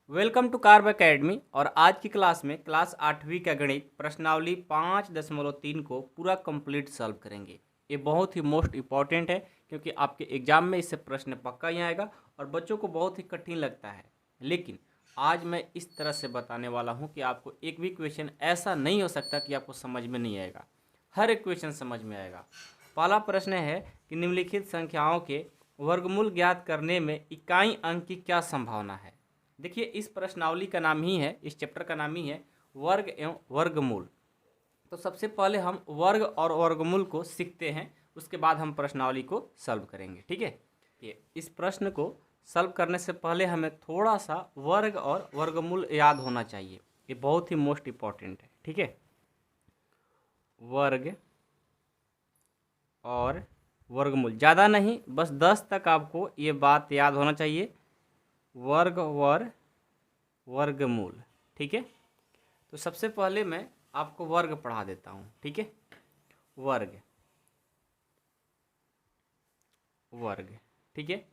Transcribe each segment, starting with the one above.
Welcome to carb academy. और आज की क्लास में क्लास 8वीं का गणित प्रश्नावली 5.3 को पूरा कंप्लीट सॉल्व करेंगे। ये बहुत ही मोस्ट इम्पॉर्टेंट है क्योंकि आपके एग्जाम में इससे प्रश्न पक्का ही आएगा और बच्चों को बहुत ही कठिन लगता है। लेकिन आज मैं इस तरह से बताने वाला हूँ कि आपको एक भी क्वेश्चन ऐसा नहीं हो सकता कि आपको समझ में नहीं आएगा। हर एक क्वेश्चन समझ में आएगा। पहला प्रश्न है कि निम्नलिखित संख्याओं के वर्गमूल ज्ञात करने में इकाई अंक की क्या संभावना है। देखिए, इस प्रश्नावली का नाम ही है, इस चैप्टर का नाम ही है वर्ग एवं वर्गमूल। तो सबसे पहले हम वर्ग और वर्गमूल को सीखते हैं, उसके बाद हम प्रश्नावली को सॉल्व करेंगे। ठीक है, ये इस प्रश्न को सॉल्व करने से पहले हमें थोड़ा सा वर्ग और वर्गमूल याद होना चाहिए। ये बहुत ही मोस्ट इम्पॉर्टेंट है। ठीक है, वर्ग और वर्गमूल, ज़्यादा नहीं, बस 10 तक आपको ये बात याद होना चाहिए। वर्ग और वर्गमूल। ठीक है, तो सबसे पहले मैं आपको वर्ग पढ़ा देता हूँ। ठीक है, वर्ग वर्ग। ठीक है,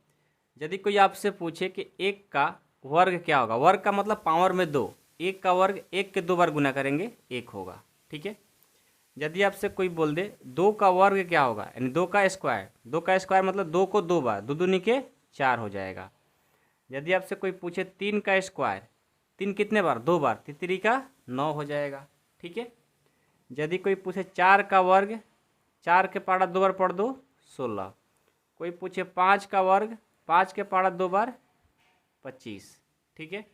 यदि कोई आपसे पूछे कि एक का वर्ग क्या होगा, वर्ग का मतलब पावर में 2, एक का वर्ग एक के 2 बार गुना करेंगे 1 होगा। ठीक है, यदि आपसे कोई बोल दे 2 का वर्ग क्या होगा, यानी 2 का स्क्वायर, 2 का स्क्वायर मतलब 2 को 2 बार, 2 दूनी के 4 हो जाएगा। यदि आपसे कोई पूछे 3 का स्क्वायर, 3 कितने बार, 2 बार, तितरी का 9 हो जाएगा। ठीक है, यदि कोई पूछे 4 का वर्ग, 4 के पहाड़ा 2 बार पढ़ दो 16। कोई पूछे 5 का वर्ग, 5 के पहाड़ा 2 बार 25। ठीक है,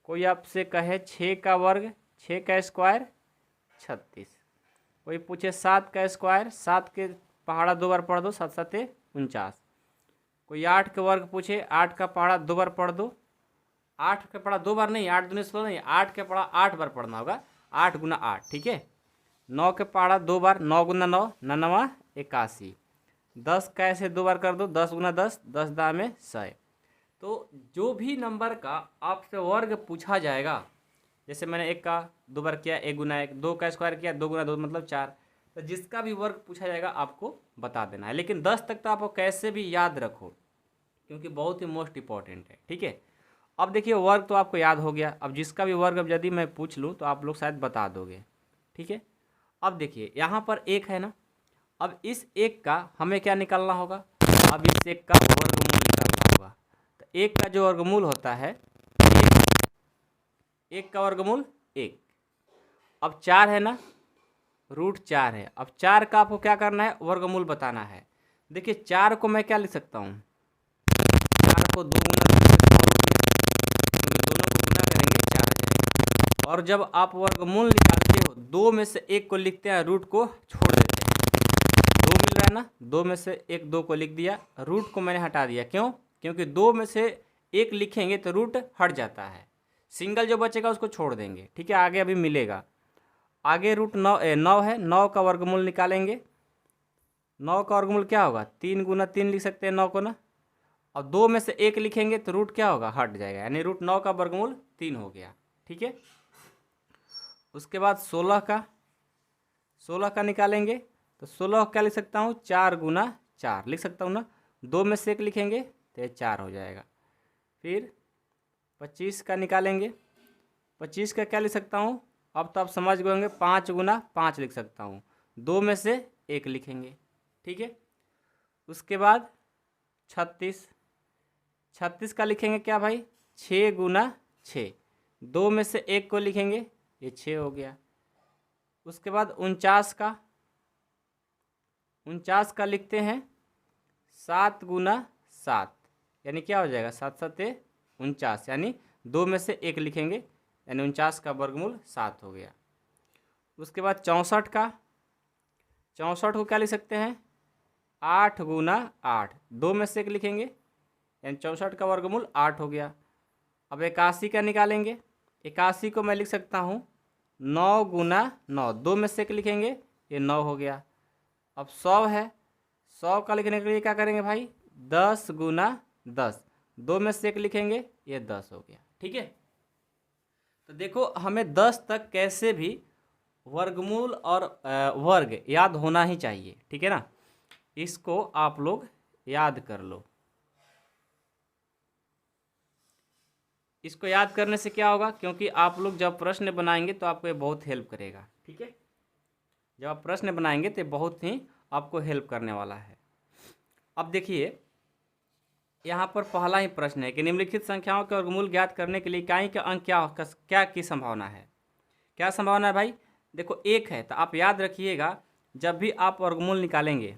कोई आपसे कहे 6 का वर्ग, 6 का स्क्वायर 36। कोई पूछे 7 का स्क्वायर, 7 के पहाड़ा 2 बार पढ़ दो 7 7 49। कोई 8 के वर्ग पूछे, 8 का पहाड़ा 2 बार पढ़ दो, 8 के पढ़ा 2 बार नहीं, 8 दूनी 16 नहीं, 8 के पढ़ा 8 बार पढ़ना होगा, 8 गुना 8। ठीक है, 9 के पहाड़ा 2 बार, 9 गुना 9, 9 81। 10 का ऐसे 2 बार कर दो, 10 गुना 10, 10 दा में 100। तो जो भी नंबर का आपसे वर्ग पूछा जाएगा, जैसे मैंने 1 का 2 बार किया 1 गुना 1, 2 का स्क्वायर किया 2 गुना 2 मतलब 4, तो जिसका भी वर्ग पूछा जाएगा आपको बता देना है। लेकिन 10 तक तो आपको कैसे भी याद रखो क्योंकि बहुत ही मोस्ट इंपॉर्टेंट है। ठीक है, अब देखिए वर्ग तो आपको याद हो गया। अब जिसका भी वर्ग अब यदि मैं पूछ लूँ तो आप लोग शायद बता दोगे। ठीक है, अब देखिए यहाँ पर 1 है ना, अब इस 1 का हमें क्या निकालना होगा, अब इस 1 का वर्गमूल निकालना होगा। तो 1 का जो वर्गमूल होता है, 1 का वर्गमूल 1। अब 4 है ना, √4 है। अब 4 का आपको क्या करना है, वर्गमूल बताना है। देखिए 4 को मैं क्या लिख सकता हूँ, 4 को 2 गुना कर सकता हूँ रूट में, क्योंकि दोनों को गुना करेंगे 4 आ जाएगा। और जब आप वर्गमूल निकालते हो, 2 में से 1 को लिखते हैं, रूट को छोड़ देते हैं। 2 मिल रहा है ना, 2 में से 1 2 को लिख दिया, रूट को मैंने हटा दिया। क्यों? क्योंकि 2 में से 1 लिखेंगे तो रूट हट जाता है, सिंगल जो बचेगा उसको छोड़ देंगे। ठीक है, आगे अभी मिलेगा। आगे √9 है, 9 का वर्गमूल निकालेंगे। 9 का वर्गमूल क्या होगा, 3 गुना 3 लिख सकते हैं 9 को ना। और 2 में से 1 लिखेंगे तो रूट क्या होगा, हट जाएगा, यानी √9 का वर्गमूल 3 हो गया। ठीक है, उसके बाद 16 का निकालेंगे तो 16 क्या लिख सकता हूँ, 4 गुना 4 लिख सकता हूँ ना। 2 में से 1 लिखेंगे तो 4 हो जाएगा। फिर 25 का निकालेंगे, 25 का क्या लिख सकता हूँ, अब तो आप समझ गए होंगे, 5 गुना 5 लिख सकता हूँ। 2 में से 1 लिखेंगे। ठीक है, उसके बाद 36 का लिखेंगे क्या भाई, 6 गुना 6। 2 में से 1 को लिखेंगे, ये 6 हो गया। उसके बाद 49 का लिखते हैं 7 गुना 7, यानी क्या हो जाएगा, 7 7 49, यानी 2 में से 1 लिखेंगे, यानी 49 का वर्गमूल 7 हो गया। उसके बाद 64 को क्या लिख सकते हैं, 8 गुना 8, 2 में से 1 लिखेंगे, यानी 64 का वर्गमूल 8 हो गया। अब 81 का निकालेंगे, 81 को मैं लिख सकता हूँ 9 गुना 9, 2 में से 1 लिखेंगे, ये 9 हो गया। अब 100 है, 100 का लिखने के लिए क्या करेंगे भाई, 10 गुना 10, 2 में से 1 लिखेंगे, ये 10 हो गया। ठीक है, तो देखो हमें 10 तक कैसे भी वर्गमूल और वर्ग याद होना ही चाहिए। ठीक है ना, इसको आप लोग याद कर लो। इसको याद करने से क्या होगा, क्योंकि आप लोग जब प्रश्न बनाएंगे तो आपको ये बहुत हेल्प करेगा, ठीक है। जब आप प्रश्न बनाएंगे तो बहुत ही आपको हेल्प करने वाला है। अब देखिए यहाँ पर पहला ही प्रश्न है कि निम्नलिखित संख्याओं के वर्गमूल ज्ञात करने के लिए इकाई का अंक क्या की संभावना है। क्या संभावना है भाई, देखो एक है तो आप याद रखिएगा, जब भी आप वर्गमूल निकालेंगे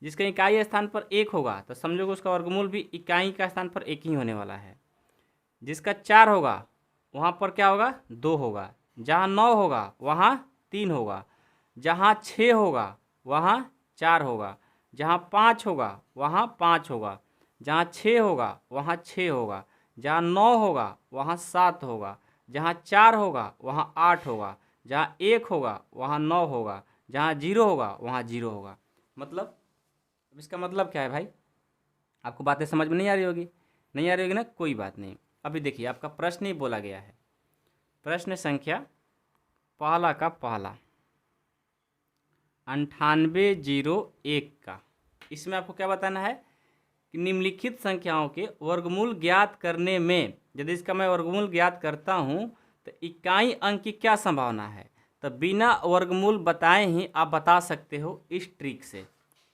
जिसके इकाई स्थान पर एक होगा तो समझो कि उसका वर्गमूल भी इकाई का स्थान पर एक ही होने वाला है। जिसका 4 होगा वहाँ पर क्या होगा, 2 होगा। जहाँ 9 होगा वहाँ 3 होगा। जहाँ 6 होगा वहाँ 4 होगा। जहाँ 5 होगा वहाँ 5 होगा। जहाँ 6 होगा वहाँ 6 होगा। जहाँ 9 होगा वहाँ 7 होगा। जहाँ 4 होगा वहाँ 8 होगा। जहाँ 1 होगा वहाँ 9 होगा। जहाँ 0 होगा वहाँ 0 होगा। मतलब अब इसका मतलब क्या है भाई, आपको बातें समझ में नहीं आ रही होगी, नहीं आ रही होगी ना, कोई बात नहीं। अभी देखिए आपका प्रश्न ही बोला गया है, प्रश्न संख्या पहला का पहला 9801 का। इसमें आपको क्या बताना है कि निम्नलिखित संख्याओं के वर्गमूल ज्ञात करने में, यदि इसका मैं वर्गमूल ज्ञात करता हूँ तो इकाई अंक की क्या संभावना है। तो बिना वर्गमूल बताए ही आप बता सकते हो इस ट्रिक से,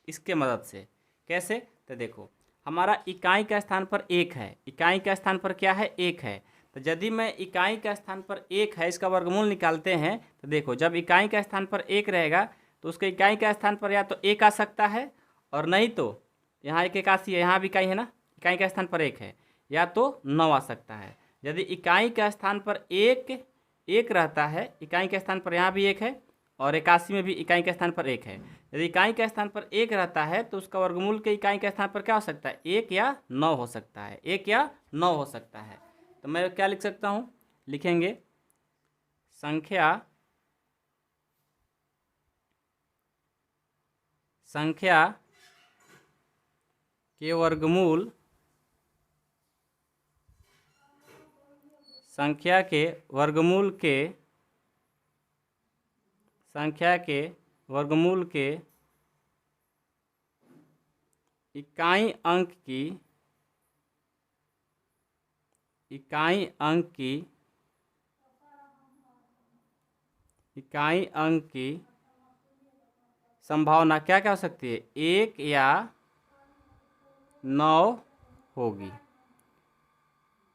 इसके मदद से। कैसे, तो देखो हमारा इकाई का स्थान पर एक है, इकाई का स्थान पर क्या है, एक है। तो यदि मैं इकाई का स्थान पर एक है इसका वर्गमूल निकालते हैं तो देखो जब इकाई का स्थान पर एक रहेगा तो उसके इकाई का स्थान पर या तो एक आ सकता है, और नहीं तो यहाँ एक इक्यासी है, यहाँ भी इकाई है ना, इकाई का स्थान पर एक है, या तो 9 आ सकता है। यदि इकाई का स्थान पर एक रहता है, इकाई के स्थान पर यहाँ भी एक है और 81 में भी इकाई के स्थान पर एक है। यदि इकाई के स्थान पर एक रहता है तो उसका वर्गमूल के इकाई के स्थान पर क्या हो सकता है, 1 या 9 हो सकता है, 1 या 9 हो सकता है। तो मैं क्या लिख सकता हूँ, लिखेंगे संख्या के वर्गमूल, संख्या के वर्गमूल के इकाई अंक की संभावना क्या क्या हो सकती है, 1 या 9 होगी।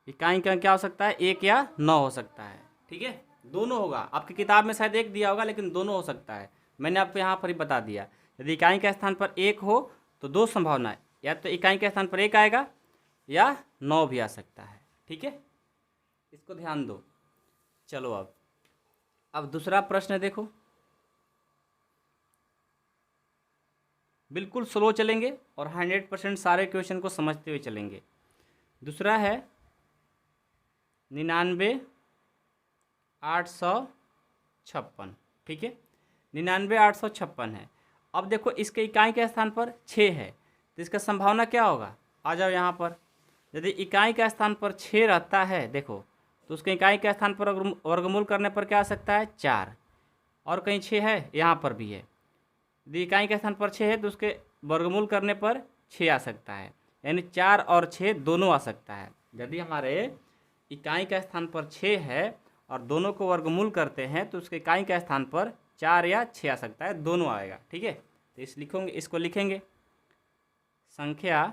इकाई का क्या हो सकता है, 1 या 9 हो सकता है, ठीक है। दोनों होगा, आपकी किताब में शायद एक दिया होगा लेकिन दोनों हो सकता है, मैंने आपको यहाँ पर ही बता दिया। यदि इकाई के स्थान पर 1 हो तो 2 संभावना है, या तो इकाई के स्थान पर 1 आएगा या 9 भी आ सकता है, ठीक है, इसको ध्यान दो। चलो अब दूसरा प्रश्न देखो, बिल्कुल स्लो चलेंगे और 100% सारे क्वेश्चन को समझते हुए चलेंगे। दूसरा है 99,856, ठीक है, 99,856 है। अब देखो इसके इकाई के स्थान पर 6 है तो इसका संभावना क्या होगा, आ जाओ यहाँ पर। यदि इकाई का स्थान पर 6 रहता है देखो तो उसके इकाई के स्थान पर वर्गमूल करने पर क्या आ सकता है, 4, और कहीं 6 है, यहाँ पर भी है। यदि इकाई के स्थान पर 6 है तो उसके वर्गमूल करने पर 6 आ सकता है, यानी 4 और 6 दोनों आ सकता है। यदि हमारे इकाई का स्थान पर 6 है और दोनों को वर्गमूल करते हैं तो उसके इकाई का स्थान पर 4 या 6 आ सकता है, दोनों आएगा, ठीक है। तो इसको लिखेंगे संख्या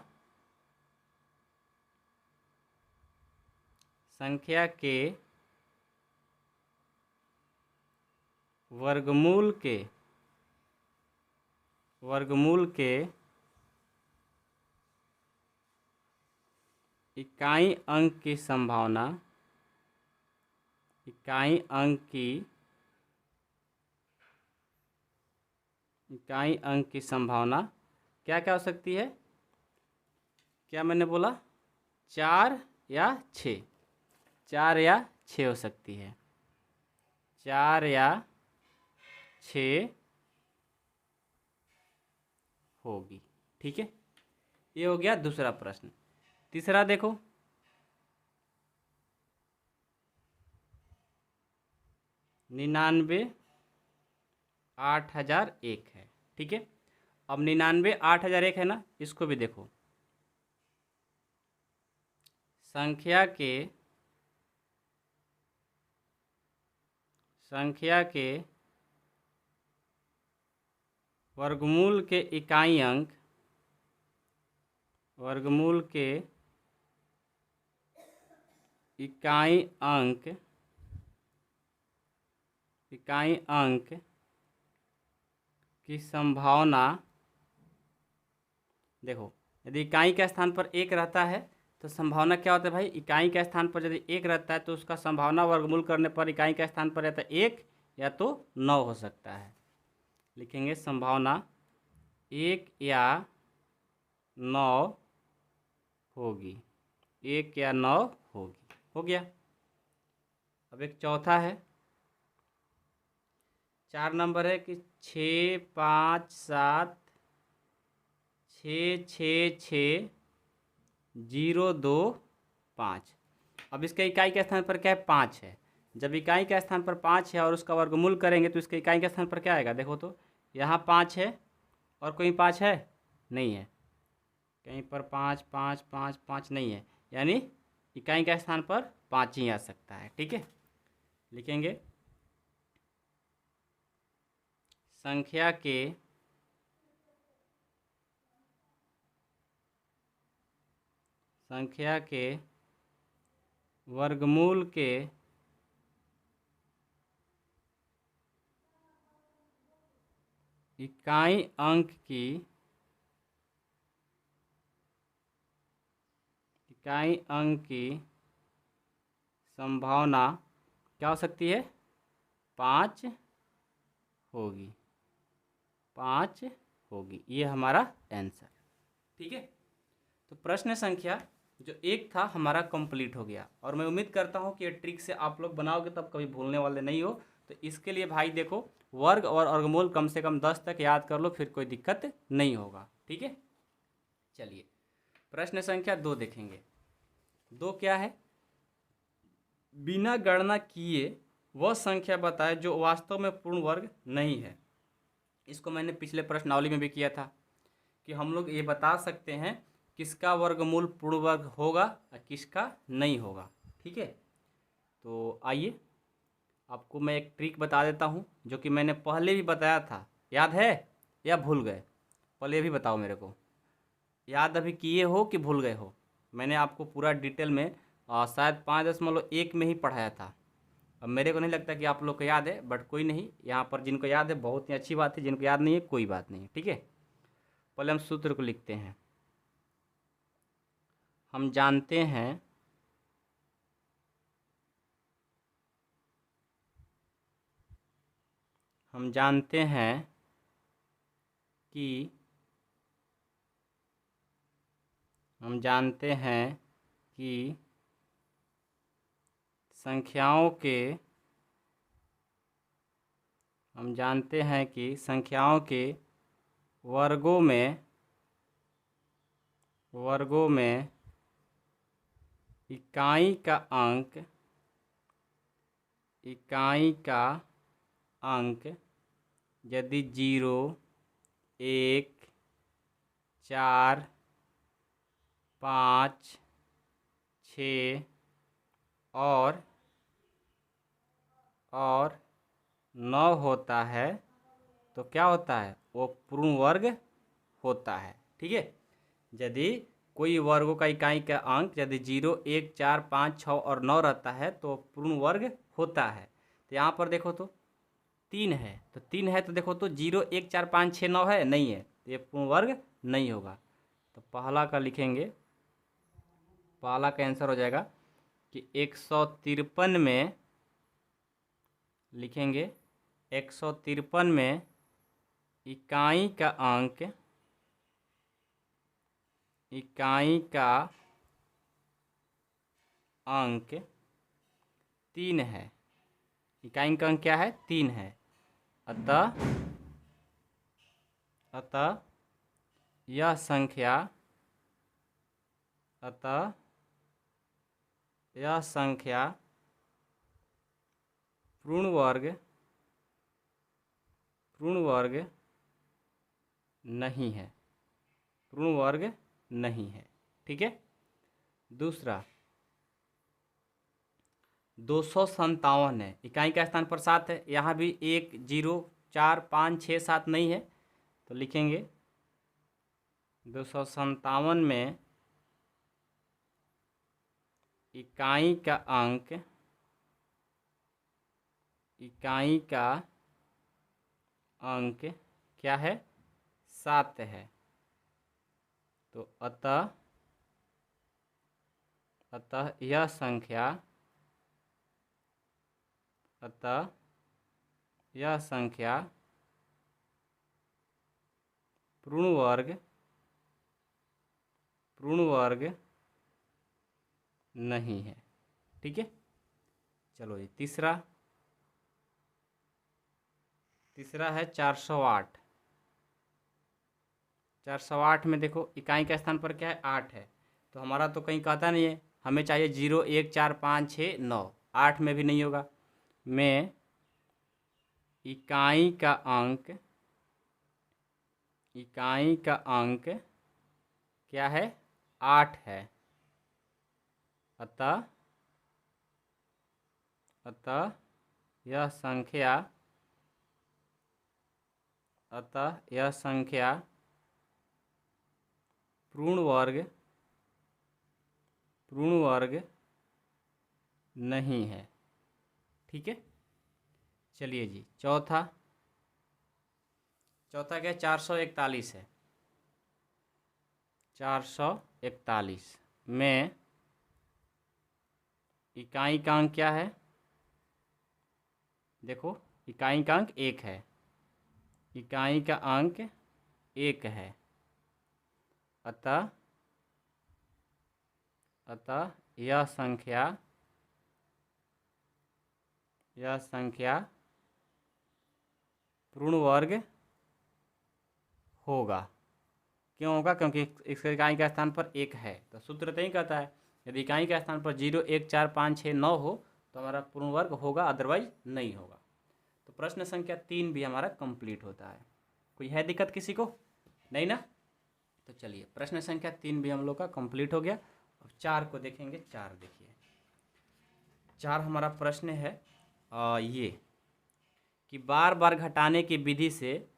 के वर्गमूल के इकाई अंक की संभावना, इकाई अंक की संभावना क्या क्या हो सकती है, क्या मैंने बोला, 4 या 6, 4 या 6 हो सकती है, 4 या 6 होगी, ठीक है। ये हो गया दूसरा प्रश्न। तीसरा देखो 99,801 है, ठीक है। अब 99,801 है ना, इसको भी देखो संख्या के संख्या के वर्गमूल के इकाई अंक, वर्गमूल के इकाई अंक, इकाई अंक की संभावना, देखो यदि इकाई के स्थान पर एक रहता है तो संभावना क्या होता है भाई, इकाई के स्थान पर यदि एक रहता है तो उसका संभावना वर्गमूल करने पर इकाई के स्थान पर रहता है एक या तो 9 हो सकता है। लिखेंगे संभावना 1 या 9 होगी, 1 या 9 होगी। हो गया। अब एक चौथा है, 4 नंबर है कि 6 5 7 6 6 6 0 2 5। अब इसके इकाई के स्थान पर क्या है, 5 है। जब इकाई के स्थान पर 5 है और उसका वर्गमूल करेंगे तो इसके इकाई के स्थान पर क्या आएगा, देखो तो यहाँ 5 है और कोई 5 है नहीं है, कहीं पर 5 5 5 5 नहीं है, यानी इकाई के स्थान पर 5 ही आ सकता है। ठीक है, लिखेंगे संख्या के वर्गमूल के इकाई अंक की, इकाई अंक की संभावना क्या हो सकती है, 5 होगी, 5 होगी। ये हमारा आंसर। ठीक है, तो प्रश्न संख्या जो 1 था हमारा कंप्लीट हो गया और मैं उम्मीद करता हूँ कि ये ट्रिक से आप लोग बनाओगे तब कभी भूलने वाले नहीं हो। तो इसके लिए भाई देखो, वर्ग और वर्गमूल कम से कम 10 तक याद कर लो, फिर कोई दिक्कत नहीं होगा। ठीक है, चलिए प्रश्न संख्या 2 देखेंगे। 2 क्या है, बिना गणना किए वह संख्या बताए जो वास्तव में पूर्ण वर्ग नहीं है। इसको मैंने पिछले प्रश्नावली में भी किया था कि हम लोग ये बता सकते हैं किसका वर्गमूल पूर्ण वर्ग होगा और किसका नहीं होगा। ठीक है, तो आइए आपको मैं एक ट्रिक बता देता हूँ जो कि मैंने पहले भी बताया था, याद है या भूल गए? पहले भी बताओ मेरे को, याद अभी किए हो कि भूल गए हो? मैंने आपको पूरा डिटेल में शायद 5.1 में ही पढ़ाया था। अब मेरे को नहीं लगता कि आप लोग को याद है, बट कोई नहीं, यहाँ पर जिनको याद है बहुत ही अच्छी बात है, जिनको याद नहीं है कोई बात नहीं। ठीक है, पहले हम सूत्र को लिखते हैं। हम जानते हैं कि संख्याओं के वर्गों में इकाई का अंक यदि 0 1 4 5 6 और 9 होता है तो क्या होता है, वो पूर्ण वर्ग होता है। ठीक है, यदि कोई वर्गों का इकाई का अंक यदि 0 1 4 5 6 और 9 रहता है तो पूर्ण वर्ग होता है। तो यहाँ पर देखो तो 3 है, तो 3 है तो देखो तो 0 1 4 5 6 9 है नहीं है, तो ये पूर्ण वर्ग नहीं होगा। तो पहला का लिखेंगे, पहला का आंसर हो जाएगा कि 153 में लिखेंगे, 153 में इकाई का अंक 3 है। इकाई का अंक क्या है, 3 है। अतः यह संख्या पूर्ण वर्ग नहीं है, पूर्ण वर्ग नहीं है। ठीक है, 257 है, इकाई का स्थान पर 7 है। यहाँ भी 1 0 4 5 6 7 नहीं है, तो लिखेंगे 257 में इकाई का अंक, इकाई का अंक क्या है? 7 है। तो अतः यह संख्या, अतः यह संख्या पूर्ण वर्ग नहीं है। ठीक है, चलो ये तीसरा है 408। 408 में देखो इकाई का स्थान पर क्या है? 8 है। तो हमारा तो कहीं कहता नहीं है, हमें चाहिए 0 1 4 5 6 9, 8 में भी नहीं होगा। में इकाई का अंक, इकाई का अंक क्या है? 8 है। अतः यह संख्या, अतः यह संख्या पूर्ण वर्ग नहीं है। ठीक है, चलिए जी चौथा क्या? 441 है। 441 में इकाई का अंक क्या है? देखो इकाई का अंक 1 है, इकाई का अंक 1 है। अतः यह संख्या पूर्ण वर्ग होगा। क्यों होगा? क्योंकि इसके इकाई का स्थान पर 1 है। तो सूत्र तो ही कहता है यदि इकाई का स्थान पर 0 1 4 5 6 9 हो तो हमारा पूर्ण वर्ग होगा, अदरवाइज नहीं होगा। तो प्रश्न संख्या 3 भी हमारा कंप्लीट होता है। कोई है दिक्कत किसी को? नहीं ना? तो चलिए प्रश्न संख्या 3 भी हम लोग का कंप्लीट हो गया। अब 4 को देखेंगे। 4 देखिए, 4 हमारा प्रश्न है ये कि बार बार घटाने की विधि से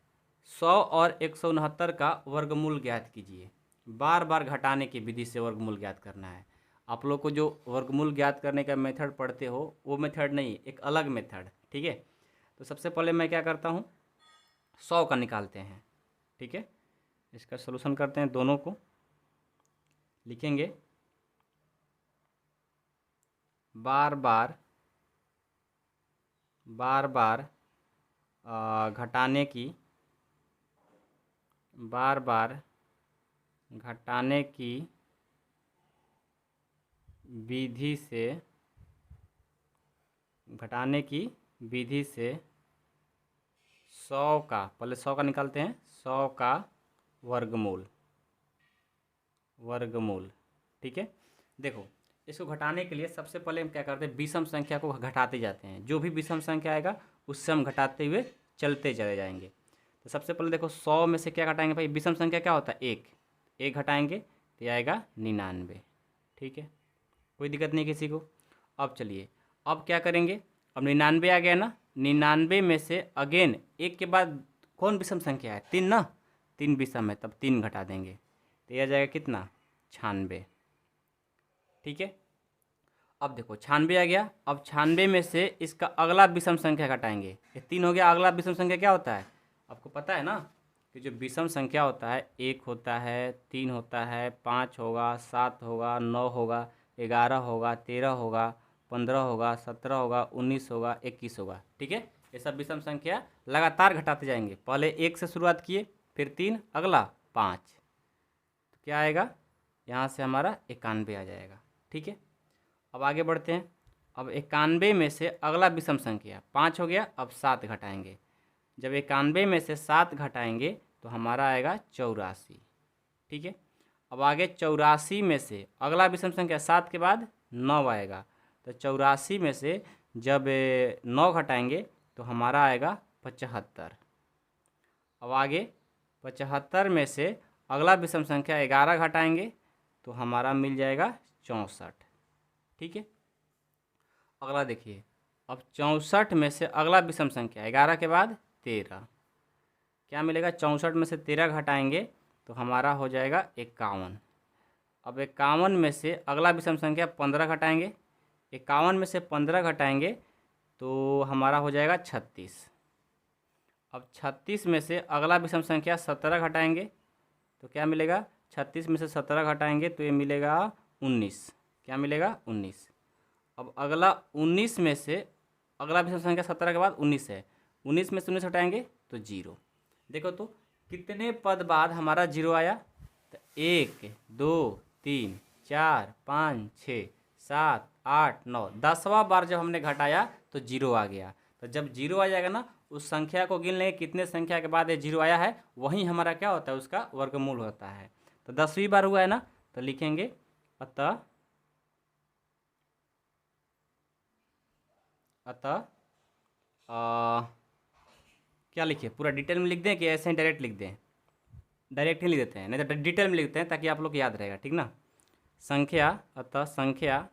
100 और 169 का वर्गमूल ज्ञात कीजिए। बार बार घटाने की विधि से वर्गमूल ज्ञात करना है। आप लोग को जो वर्गमूल ज्ञात करने का मेथड पढ़ते हो वो मेथड नहीं, एक अलग मेथड। ठीक है, तो सबसे पहले मैं क्या करता हूँ, 100 का निकालते हैं। ठीक है, इसका सलूशन करते हैं। दोनों को लिखेंगे बार बार घटाने की, बार बार घटाने की विधि से, घटाने की विधि से 100 का, पहले 100 का निकालते हैं, 100 का वर्गमूल। ठीक है, देखो इसको घटाने के लिए सबसे पहले हम क्या करते हैं, विषम संख्या को घटाते जाते हैं। जो भी विषम संख्या आएगा उससे हम घटाते हुए चलते चले जाएंगे। तो सबसे पहले देखो 100 में से क्या घटाएंगे भाई? विषम संख्या क्या होता है? 1 घटाएंगे तो आएगा 99। ठीक है, कोई दिक्कत नहीं किसी को। अब चलिए, अब क्या करेंगे, अब 99 आ गया ना, 99 में से अगेन 1 के बाद कौन विषम संख्या है? 3 ना, 3 विषम है, तब 3 घटा देंगे तो यह आ जाएगा कितना? 96। ठीक है, अब देखो 96 आ गया। अब 96 में से इसका अगला विषम संख्या घटाएंगे। ये 3 हो गया, अगला विषम संख्या क्या होता है? आपको पता है ना कि जो विषम संख्या होता है 1 होता है, 3 होता है, 5 होगा, 7 होगा, 9 होगा, 11 होगा, 13 होगा, 15 होगा, 17 होगा, 19 होगा, 21 होगा। ठीक है, ये सब विषम संख्या लगातार घटाते जाएंगे। पहले 1 से शुरुआत किए, फिर 3, अगला 5, तो क्या आएगा? यहाँ से हमारा 91 आ जाएगा। ठीक है, अब आगे बढ़ते हैं। अब 91 में से अगला विषम संख्या 5 हो गया, अब 7 घटाएंगे। जब 91 में से 7 घटाएंगे तो हमारा आएगा 84। ठीक है, अब आगे 84 में से अगला विषम संख्या 7 के बाद 9 आएगा। तो 84 में से जब 9 घटाएंगे तो हमारा आएगा 75। अब आगे 75 में से अगला विषम संख्या 11 घटाएंगे तो हमारा मिल जाएगा 64। ठीक है, अगला देखिए, अब 64 में से अगला विषम संख्या 11 के बाद 13, क्या मिलेगा? 64 में से 13 घटाएंगे तो हमारा हो जाएगा 51। अब 51 में से अगला विषम संख्या 15 घटाएंगे, 51 में से 15 घटाएंगे तो हमारा हो जाएगा 36। अब 36 में से अगला विषम संख्या 17 घटाएंगे तो क्या मिलेगा? 36 में से 17 घटाएंगे तो ये मिलेगा 19। क्या मिलेगा? 19। अब अगला 19 में से अगला विषम संख्या 17 के बाद 19 है, 19 में से 19 हटाएंगे तो 0। देखो तो कितने पद बाद हमारा 0 आया? तो 1 2 3 4 5 6 7 8 9, 10वां बार जब हमने घटाया तो 0 आ गया। तो जब 0 आ जाएगा ना, उस संख्या को गिन लेंगे कितने संख्या के बाद ये 0 आया है, वही हमारा क्या होता है? उसका वर्गमूल होता है। तो 10वीं बार हुआ है ना, तो लिखेंगे अतः क्या लिखे? पूरा डिटेल में लिख दें कि ऐसे ही डायरेक्ट लिख दें? डायरेक्ट ही लिख देते हैं, नहीं तो डिटेल में लिखते हैं ताकि आप लोग को याद रहेगा, ठीक ना। संख्या, अतः संख्या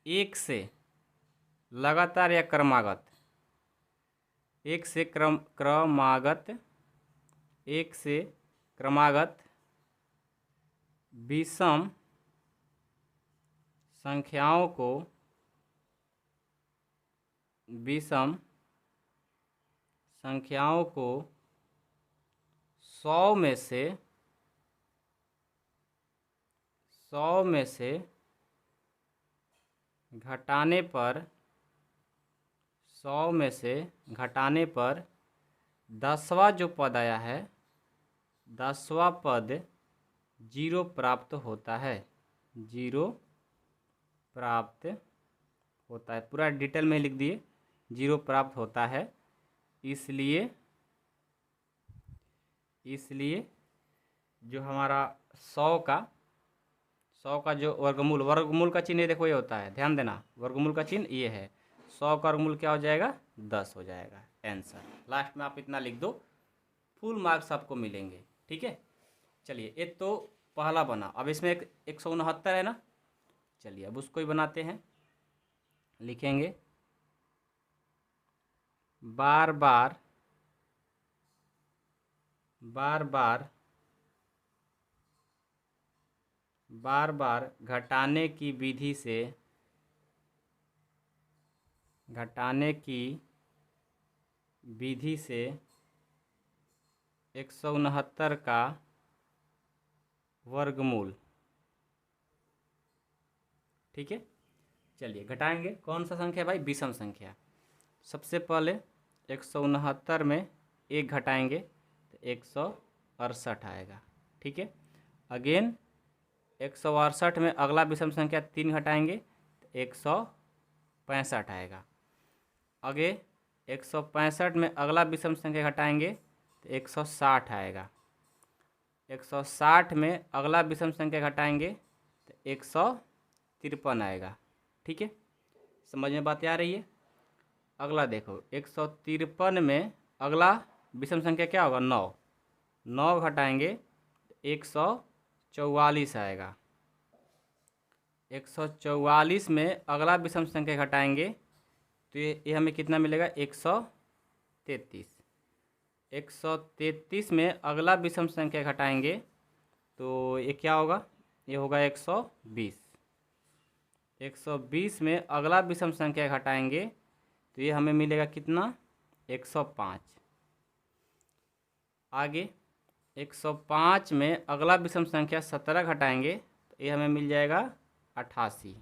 1 से लगातार या क्रमागत, 1 से क्रमागत 1 से क्रमागत विषम संख्याओं को 100 में से घटाने पर 10वां जो पद आया है, 10वां पद 0 प्राप्त होता है। 0 प्राप्त होता है, पूरा डिटेल में लिख दिए, 0 प्राप्त होता है। इसलिए जो हमारा 100 का जो वर्गमूल का चिन्ह देखो ये होता है, ध्यान देना, वर्गमूल का चिन्ह ये है। 100 का वर्गमूल क्या हो जाएगा? 10 हो जाएगा आंसर। लास्ट में आप इतना लिख दो, फुल मार्क्स आपको मिलेंगे, ठीक है। चलिए, एक तो पहला बना। अब इसमें 169 है ना, चलिए अब उसको ही बनाते हैं। लिखेंगे बार बार घटाने की विधि से 169 का वर्गमूल, ठीक है। चलिए घटाएंगे, कौन सा संख्या भाई? विषम संख्या। सबसे पहले 169 में 1 घटाएंगे तो 168 आएगा, ठीक है। अगेन 168 में अगला विषम संख्या 3 घटाएंगे तो 165 आएगा। आगे 165 में अगला विषम संख्या घटाएंगे तो 160 आएगा। 160 में अगला विषम संख्या घटाएंगे तो 153 आएगा, ठीक है। समझ में बात आ रही है? अगला देखो, 153 में अगला विषम संख्या क्या होगा? 9। 9 घटाएंगे तो 144 आएगा। 144 में अगला विषम संख्या घटाएंगे तो ये हमें कितना मिलेगा? 133। 133 में अगला विषम संख्या घटाएंगे तो ये क्या होगा? ये होगा 120। 120 में अगला विषम संख्या घटाएंगे तो ये हमें मिलेगा कितना? 105। आगे 105 में अगला विषम संख्या 17 घटाएंगे तो ये हमें मिल जाएगा 88।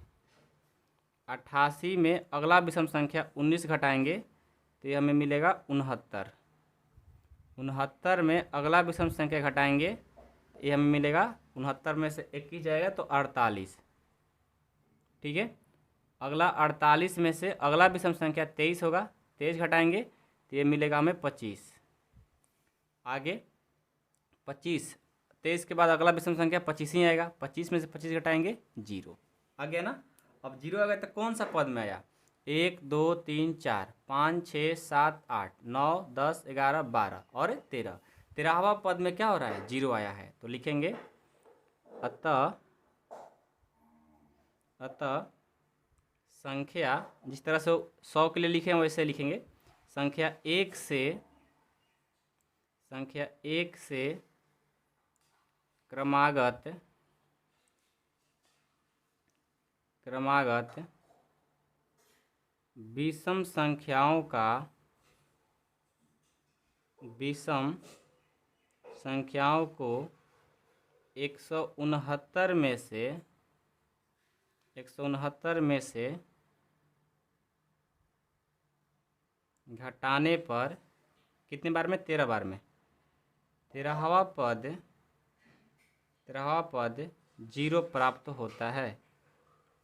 88 में अगला विषम संख्या 19 घटाएंगे तो ये हमें मिलेगा 69। 69 में अगला विषम संख्या घटाएंगे ये हमें मिलेगा 69 में से 21 जाएगा तो 48, ठीक है। अगला 48 में से अगला विषम संख्या 23 होगा, 23 घटाएंगे तो ये मिलेगा हमें 25। आगे 25, 23 के बाद अगला विषम संख्या 25 ही आएगा, 25 में से 25 घटाएंगे 0 आ गया ना। अब 0 आ गया तो कौन सा पद में आया? 1 2 3 4 5 6 7 8 9 10 11 12 और 13। 13वां पद में क्या हो रहा है? 0 आया है। तो लिखेंगे अतः अतः संख्या जिस तरह से 100 के लिए लिखे हैं वैसे लिखेंगे। संख्या एक से क्रमागत विषम संख्याओं को 169 में से घटाने पर कितने बार में? 13 बार में 13वां पद 0 प्राप्त होता है।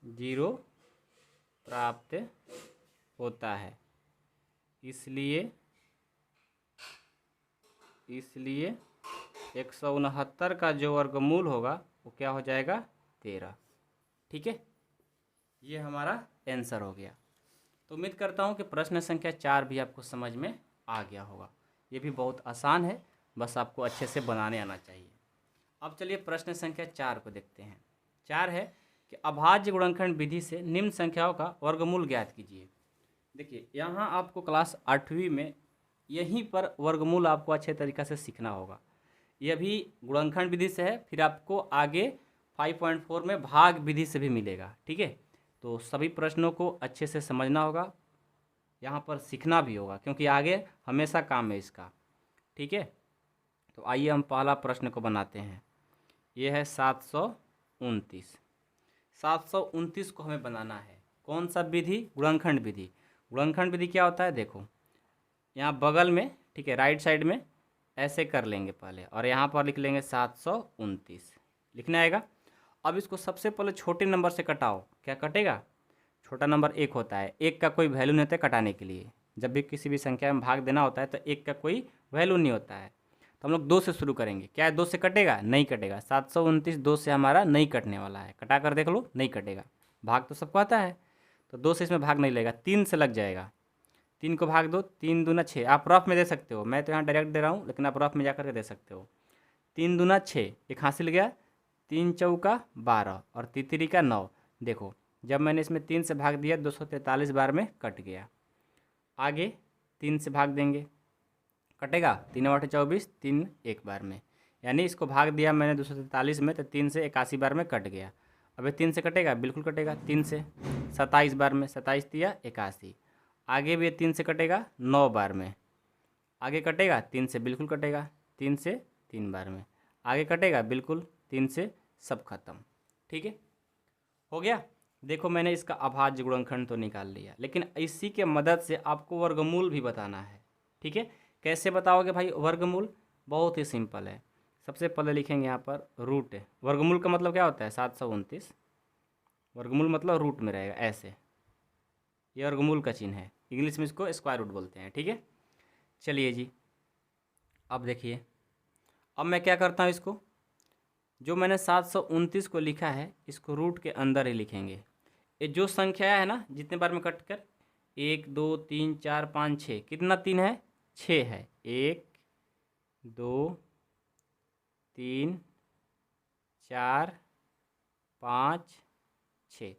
0 प्राप्त होता है। इसलिए 169 का जो वर्गमूल होगा वो क्या हो जाएगा? 13। ठीक है, ये हमारा आंसर हो गया। तो उम्मीद करता हूँ कि प्रश्न संख्या 4 भी आपको समझ में आ गया होगा। ये भी बहुत आसान है, बस आपको अच्छे से बनाने आना चाहिए। अब चलिए प्रश्न संख्या 4 को देखते हैं। 4 है कि अभाज्य गुणनखंड विधि से निम्न संख्याओं का वर्गमूल ज्ञात कीजिए। देखिए, यहाँ आपको क्लास 8वीं में यहीं पर वर्गमूल आपको अच्छे तरीक़े से सीखना होगा। यह भी गुणनखंड विधि से है, फिर आपको आगे 5.4 में भाग विधि से भी मिलेगा। ठीक है, तो सभी प्रश्नों को अच्छे से समझना होगा, यहाँ पर सीखना भी होगा, क्योंकि आगे हमेशा काम है इसका। ठीक है, तो आइए हम पहला प्रश्न को बनाते हैं। ये है 729। 729 को हमें बनाना है। कौन सा विधि? गुणनखंड विधि। गुणनखंड विधि क्या होता है? देखो, यहाँ बगल में, ठीक है, राइट साइड में ऐसे कर लेंगे पहले, और यहाँ पर लिख लेंगे 729 लिखना आएगा। अब इसको सबसे पहले छोटे नंबर से कटाओ। क्या कटेगा? छोटा नंबर 1 होता है। 1 का कोई वैल्यू नहीं होता है कटाने के लिए। जब भी किसी भी संख्या में भाग देना होता है तो 1 का कोई वैल्यू नहीं होता है। तो हम लोग 2 से शुरू करेंगे। क्या है, 2 से कटेगा? नहीं कटेगा। 729 2 से हमारा नहीं कटने वाला है। कटा कर देख लो, नहीं कटेगा। भाग तो सबको आता है, तो 2 से इसमें भाग नहीं लगेगा, 3 से लग जाएगा। 3 को भाग दो, 3 दूना 6। आप रफ में दे सकते हो, मैं तो यहाँ डायरेक्ट दे रहा हूँ, लेकिन आप रफ में जाकर के दे सकते हो। 3 दूना 6, एक हासिल गया। 3 चौका 12 और तितरी का 9। देखो, जब मैंने इसमें 3 से भाग दिया 243 बार में कट गया। आगे 3 से भाग देंगे, कटेगा। 3 8 24, 3 एक बार में, यानी इसको भाग दिया मैंने 243 में, तो 3 से 81 बार में कट गया। अब 3 से कटेगा? बिल्कुल कटेगा। 3 से 27 बार में, 27 दिया 81। आगे भी 3 से कटेगा 9 बार में। आगे कटेगा 3 से, बिल्कुल कटेगा। 3 से 3 बार में। आगे कटेगा बिल्कुल, 3 से सब खत्म। ठीक है, हो गया। देखो, मैंने इसका अभाज्य गुणनखंड तो निकाल लिया, लेकिन इसी के मदद से आपको वर्गमूल भी बताना है। ठीक है, कैसे बताओगे भाई वर्गमूल? बहुत ही सिंपल है। सबसे पहले लिखेंगे यहाँ पर रूट। वर्गमूल का मतलब क्या होता है? 729। वर्गमूल मतलब रूट में रहेगा ऐसे, ये वर्गमूल का चिन्ह है। इंग्लिश में इसको स्क्वायर रूट बोलते हैं। ठीक है, चलिए जी, अब देखिए, अब मैं क्या करता हूँ, इसको जो मैंने 729 को लिखा है इसको रूट के अंदर ही लिखेंगे। ये जो संख्या है ना, जितने बार में कट कर, 1 2 3 4 5 6, कितना 3 है? 6 है। 1 2 3 4 5 6,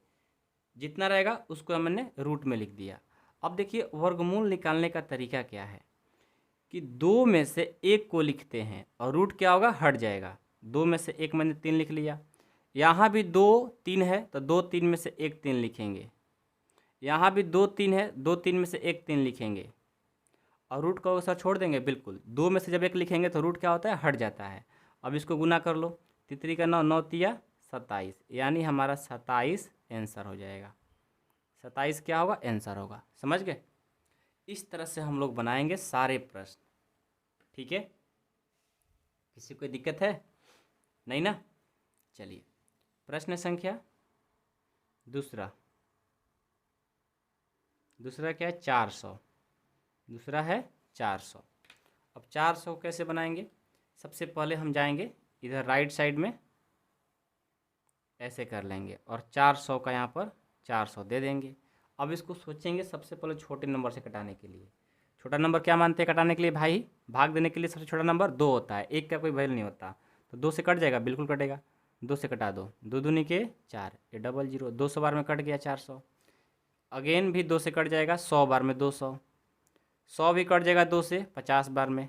जितना रहेगा उसको हमने रूट में लिख दिया। अब देखिए, वर्गमूल निकालने का तरीका क्या है कि 2 में से 1 को लिखते हैं और रूट क्या होगा? हट जाएगा। 2 में से 1 मैंने 3 लिख लिया। यहाँ भी 2 3 है, तो 2 3 में से 1 3 लिखेंगे। यहाँ भी 2 3 है, 2 3 में से 1 3 लिखेंगे, और रूट को सर छोड़ देंगे। बिल्कुल, 2 में से जब 1 लिखेंगे तो रूट क्या होता है? हट जाता है। अब इसको गुना कर लो, तितरी का 9 9 तिया 27, यानी हमारा 27 आंसर हो जाएगा। 27 क्या होगा? आंसर होगा। समझ गए? इस तरह से हम लोग बनाएंगे सारे प्रश्न। ठीक है, किसी को दिक्कत है? नहीं ना? चलिए, प्रश्न संख्या दूसरा क्या है? 400। दूसरा है 400। अब 400 कैसे बनाएंगे? सबसे पहले हम जाएंगे इधर राइट साइड में, ऐसे कर लेंगे, और 400 का यहाँ पर 400 दे देंगे। अब इसको सोचेंगे सबसे पहले छोटे नंबर से कटाने के लिए। छोटा नंबर क्या मानते हैं कटाने के लिए भाई? भाग देने के लिए सबसे छोटा नंबर 2 होता है, 1 का कोई वैल्यू नहीं होता। तो 2 से कट जाएगा? बिल्कुल कटेगा। 2 से कटा दो, 2 दूनी के 4, ये डबल जीरो, 200 बार में कट गया 400। अगेन भी 2 से कट जाएगा, 100 बार में 200, 100 भी कट जाएगा 2 से 50 बार में,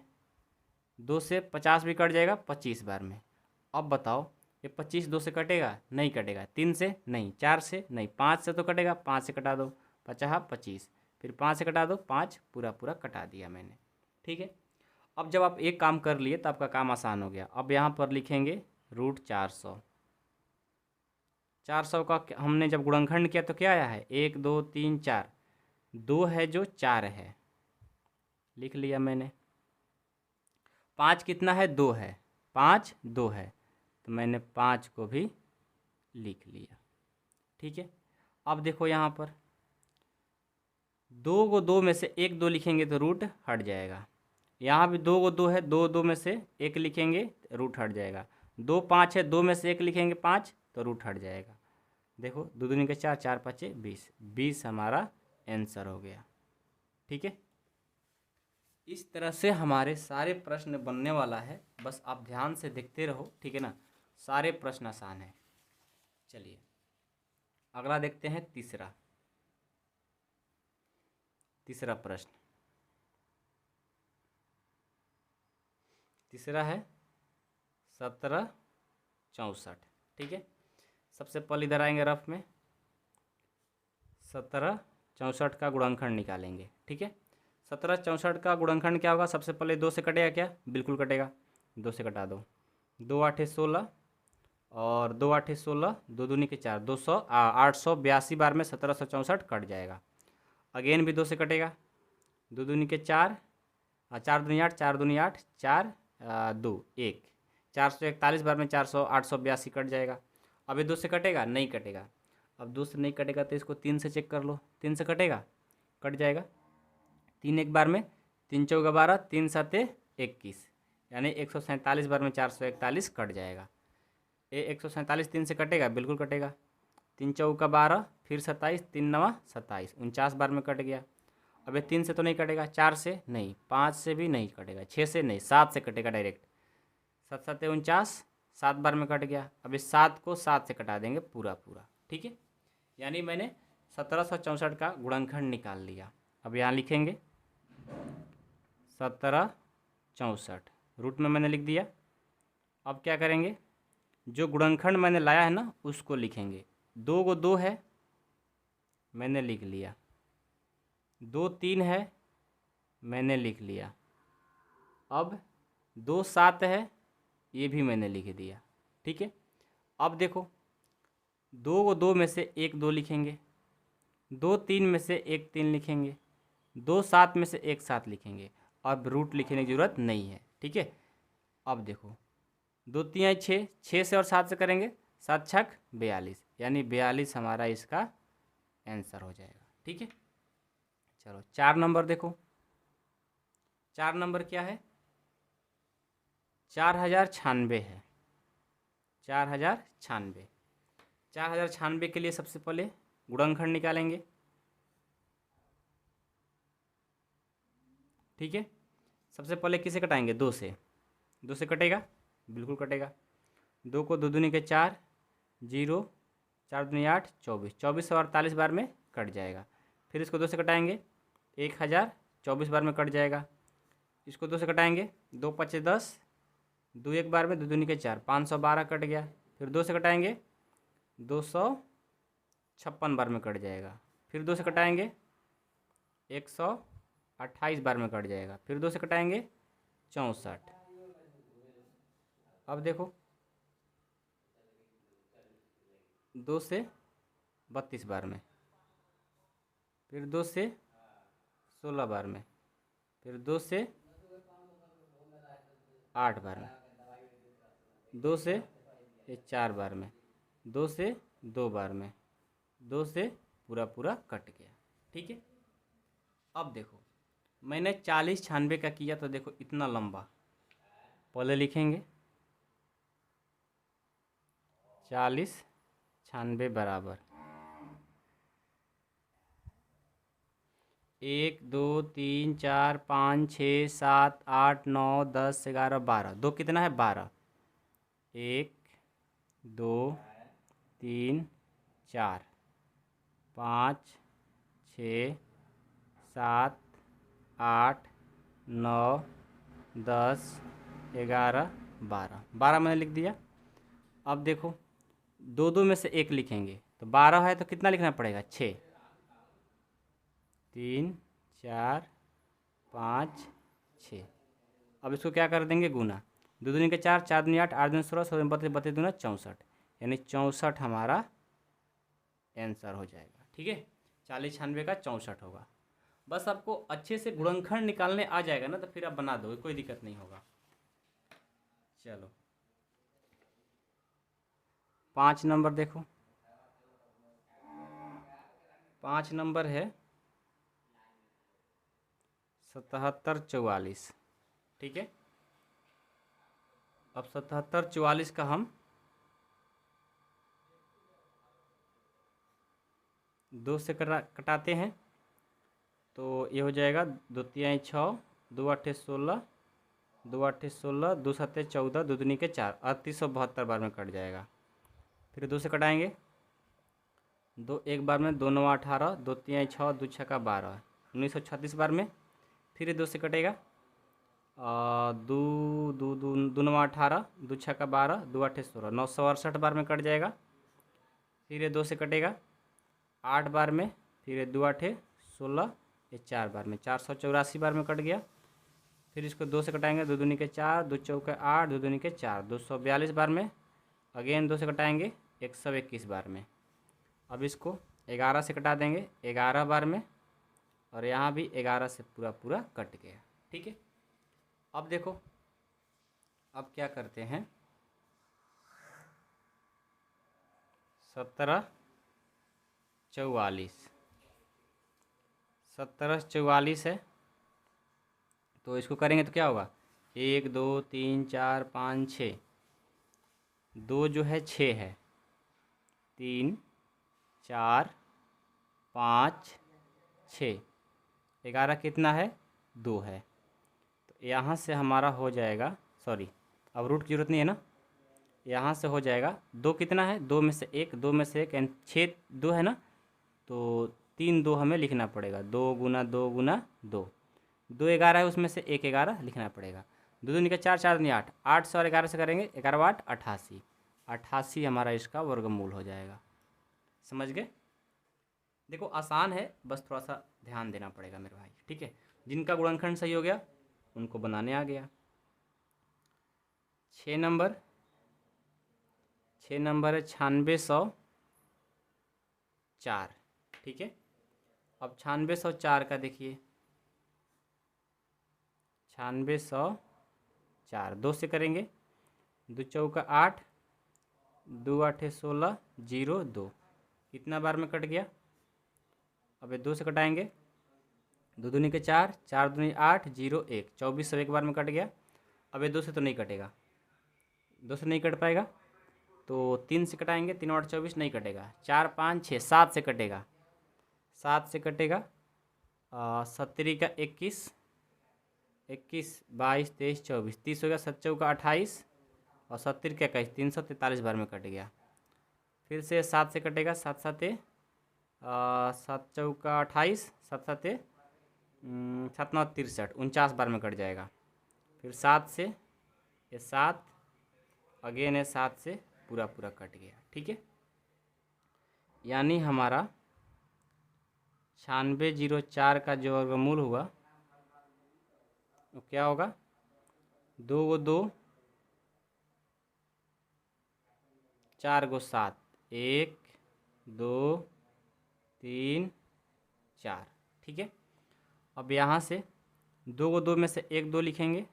2 से 50 भी कट जाएगा 25 बार में। अब बताओ ये 25 2 से कटेगा? नहीं कटेगा। 3 से नहीं, 4 से नहीं, 5 से तो कटेगा, 5 से कटा दो, 50 25, फिर 5 से कटा दो, 5 पूरा पूरा कटा दिया मैंने। ठीक है, अब जब आप एक काम कर लिए तो आपका काम आसान हो गया। अब यहाँ पर लिखेंगे √400। 400 का हमने जब गुणनखंड किया तो क्या आया है? 1 2 3 4, 2 है जो 4 है, लिख लिया मैंने। 5 कितना है? 2 है, 5 2 है, तो मैंने 5 को भी लिख लिया। ठीक है, अब देखो यहाँ पर 2 को 2 में से 1 2 लिखेंगे तो रूट हट जाएगा। यहाँ भी 2 को 2 है, 2 2 में से 1 लिखेंगे रूट हट जाएगा। 2 5 है, 2 में से 1 लिखेंगे 5 तो रूट हट जाएगा। देखो 2 दूनी के 4, 4 5 20, 20 हमारा आंसर हो गया। ठीक है, इस तरह से हमारे सारे प्रश्न बनने वाला है, बस आप ध्यान से देखते रहो। ठीक है ना, सारे प्रश्न आसान है। चलिए अगला देखते हैं, तीसरा प्रश्न। तीसरा है 1764। ठीक है, सबसे पहले इधर आएंगे रफ में, 1764 का गुणनखंड निकालेंगे। ठीक है, 1764 का गुणनखंड क्या होगा? सबसे पहले 2 से कटेगा क्या? बिल्कुल कटेगा, 2 से कटा दो, 2 8 16 और 2 8 16, 2 दूनी के 4, 882 बार में 1764 कट जाएगा। अगेन भी 2 से कटेगा, 2 दूनी के 4, 4 दूनी 8, 4 दूनी 8, 4 2 1, 441 बार में 882 कट जाएगा। अब ये 2 से कटेगा? नहीं कटेगा। अब 2 से नहीं कटेगा तो इसको 3 से चेक कर लो, 3 से कटेगा? कट जाएगा। 3 एक बार में, 3 चौका 12, 3 7 21, यानी 147 बार में 441 कट जाएगा। ये 147 3 से कटेगा? बिल्कुल कटेगा। 3 चौका 12, फिर 27, 3 9 27, 49 बार में कट गया। अब ये 3 से तो नहीं कटेगा, 4 से नहीं, 5 से भी नहीं कटेगा, 6 से नहीं, 7 से कटेगा डायरेक्ट। 7 7 49, 7 बार में कट गया। अब इस 7 को 7 से कटा देंगे पूरा पूरा। ठीक है, यानी मैंने 1764 का गुणनखंड निकाल लिया। अब यहाँ लिखेंगे 1764, रूट में मैंने लिख दिया। अब क्या करेंगे? जो गुणनखंड मैंने लाया है ना उसको लिखेंगे। 2 को 2 है, मैंने लिख लिया। 2 3 है, मैंने लिख लिया। अब 2 7 है, ये भी मैंने लिख दिया। ठीक है, अब देखो 2 को 2 में से 1 2 लिखेंगे, 2 3 में से 1 3 लिखेंगे, 2 7 में से 1 7 लिखेंगे। अब रूट लिखने की ज़रूरत नहीं है। ठीक है, अब देखो 2 3 6, 6 से और 7 से करेंगे, 7 छक 42, यानी 42 हमारा इसका आंसर हो जाएगा। ठीक है, चलो 4 नंबर देखो। 4 नंबर क्या है? 4096 है, 4096। 4096 के लिए सबसे पहले गुणनखंड निकालेंगे। ठीक है, सबसे पहले किसे कटाएंगे? 2 से। 2 से कटेगा? बिल्कुल कटेगा। 2 को 2 दूनी के 4, 0, 4 दूनी 8, 24, 24 और 48 बार में कट जाएगा। फिर इसको 2 से कटाएंगे, 1024 बार में कट जाएगा। इसको 2 से कटाएंगे, 2 5 10, 2 एक बार में, 2 दूनी के 4, 512 कट गया। फिर 2 से कटाएंगे, 256 बार में कट जाएगा। फिर 2 से कटाएंगे, 128 बार में कट जाएगा। फिर 2 से कटाएंगे, 64। अब देखो 2 से 32 बार में, फिर 2 से 16 बार में, फिर 2 से 8 बार में, 2 से 4 बार में, 2 से 2 बार में, 2 से पूरा पूरा कट गया। ठीक है, अब देखो मैंने 40 96 का किया तो देखो इतना लंबा। पहले लिखेंगे 40 96 बराबर 1 2 3 4 5 6 7 8 9 10 11 12, 2 कितना है? 12, 1 2 3 4 5 6 7 8 9 10 11 12 12 मैंने लिख दिया। अब देखो दो दो में से एक लिखेंगे तो 12 है तो कितना लिखना पड़ेगा 6, 3 4 5 6। अब इसको क्या कर देंगे गुना, दो दूनी के 4, 4 दूनी 8, 8 दूनी 16, 16 32 32 दूना 64, यानी 64 हमारा आंसर हो जाएगा। ठीक है, 40 96 का 64 होगा। बस आपको अच्छे से गुणनखंड निकालने आ जाएगा ना तो फिर आप बना दो, कोई दिक्कत नहीं होगा। चलो 5 नंबर देखो, 5 नंबर है 77 44। ठीक है, अब 77 44 का हम दो से कटाते हैं तो ये हो जाएगा 2 तिहाई 6, 2 आठे 16, 2 आठे 16, 2 सत्ते 14, 2 दूनी के 4, 3872 बार में कट जाएगा। फिर 2 से कटाएंगे, 2 एक बार में, 2 9 18, 2 तिहाई 6, 2 छक्का 12, 1936 बार में। फिर ये 2 से कटेगा, 2 2 2 2 9 18, 2 छक्का 12, 2 आठे 16, 968 बार में कट जाएगा। फिर ये 2 से कटेगा 8 बार में, फिर ये 2 आठे 16, ये 4 बार में, 484 बार में कट गया। फिर इसको 2 से कटाएंगे, 2 दूनी के 4, 2 चौके 8, 2 दूनी के 4, 242 बार में। अगेन 2 से कटाएंगे 121 बार में। अब इसको 11 से कटा देंगे 11 बार में, और यहाँ भी 11 से पूरा पूरा कट गया। ठीक है, अब देखो अब क्या करते हैं, 17 44, 17 44 है तो इसको करेंगे तो क्या होगा, 1 2 3 4 5 6, 2 जो है 6 है, 3 4 5 6, 11 कितना है 2 है, तो यहाँ से हमारा हो जाएगा, सॉरी अब रूट की जरूरत नहीं है ना, यहाँ से हो जाएगा 2 कितना है, 2 में से 1, 2 में से 1 यानी 6 2 है ना, तो 3 2 हमें लिखना पड़ेगा, 2 गुना 2 गुना 2, 2 11 है उसमें से 1 11 लिखना पड़ेगा। 2 दूनी का 4, 4 दूनी 8, 8 से और 11 से करेंगे 11 8 88, 88 हमारा इसका वर्गमूल हो जाएगा। समझ गए? देखो आसान है, बस थोड़ा सा ध्यान देना पड़ेगा मेरे भाई। ठीक है, जिनका गुणनखंड सही हो गया उनको बनाने आ गया। 6 नंबर, 6 नंबर है 9604। ठीक है, अब 9604 का देखिए, 9604 2 से करेंगे, 2 चौका 8, 2 आठे 16, 0 2, कितना बार में कट गया। अब ये 2 से कटाएंगे, 2 दूनी के 4, 4 दूनी 8, 0 1, 24 सब एक बार में कट गया। अब ये 2 से तो नहीं कटेगा, 2 से नहीं कट पाएगा तो 3 से कटाएंगे, 3 और 24 नहीं कटेगा, 4 5 6 7 से कटेगा, 7 से कटेगा, 17 का 21, 21 22 23 24, 30 हो गया, 7 चौका 28 और 70 का 21, 343 बार में कट गया। फिर से 7 से कटेगा, 7 7 7 चौका 28, 7 7 7 9 63, 49 बार में कट जाएगा। फिर 7 से ये 7 अगेन है, 7 से पूरा पूरा कट गया। ठीक है, यानी हमारा 9604 का जो वर्गमूल हुआ वो क्या होगा, 2 गो 2, 4 गो 7, 1 2 3 4। ठीक है, अब यहाँ से 2 गो 2 में से 1 2 लिखेंगे,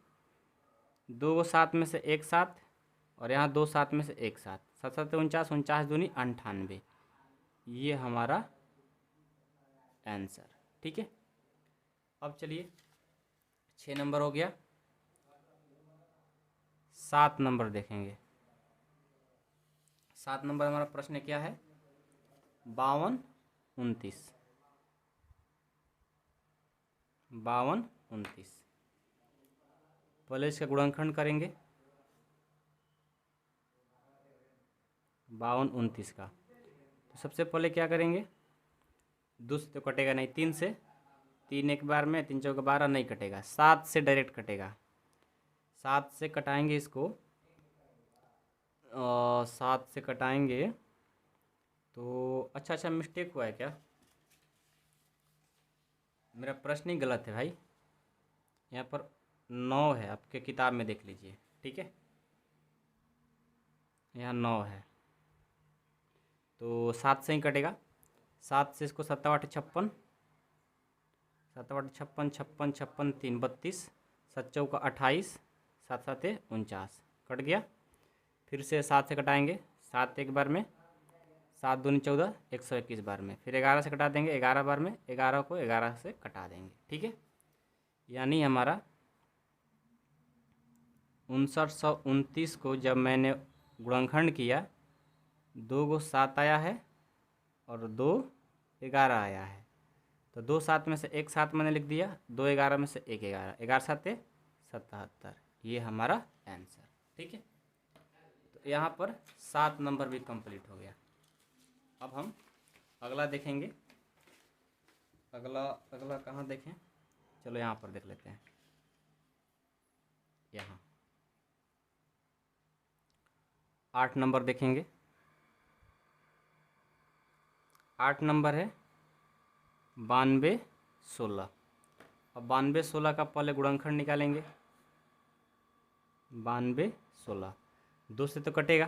2 गो 7 में से 1 7, और यहाँ 2 7 में से 1 7, 7 7 49, 49 दूनी 98, ये हमारा आंसर। ठीक है, अब चलिए 6 नंबर हो गया, 7 नंबर देखेंगे। 7 नंबर हमारा प्रश्न क्या है, 52 29, 52 29। पहले इसका गुणनखंड करेंगे, 52 29 का। तो सबसे पहले क्या करेंगे, 2 से तो कटेगा नहीं, 3 से, 3 एक बार में, 3 चौके 12 नहीं कटेगा, 7 से डायरेक्ट कटेगा। 7 से कटाएंगे इसको, 7 से कटाएंगे तो अच्छा मिस्टेक हुआ है क्या, मेरा प्रश्न ही गलत है भाई। यहाँ पर 9 है, आपके किताब में देख लीजिए, ठीक है, यहाँ 9 है, तो 7 से ही कटेगा। 7 से इसको 7 8 56, 7 8 56, 56 56 3 32, 7 चौका 28, 7 7 49, कट गया। फिर से 7 से कटाएंगे, 7 एक बार में, 7 दूनी 14, 121 बार में, फिर 11 से कटा देंगे 11 बार में, 11 को 11 से कटा देंगे, ठीक है। यानी हमारा 5929 को जब मैंने गुणनखंड किया, 2 को 7 आया है और 2 11 आया है, तो 2 7 में से 1 7 मैंने लिख दिया, 2 11 में से 1 11, 11 7 77, ये हमारा आंसर, ठीक है। तो यहाँ पर 7 नंबर भी कंप्लीट हो गया। अब हम अगला देखेंगे। अगला कहाँ देखें, चलो यहाँ पर देख लेते हैं। यहाँ 8 नंबर देखेंगे। 8 नंबर है 92 16। अब 92 16 का पहले गुणनखंड निकालेंगे। 92 16 2 से तो कटेगा,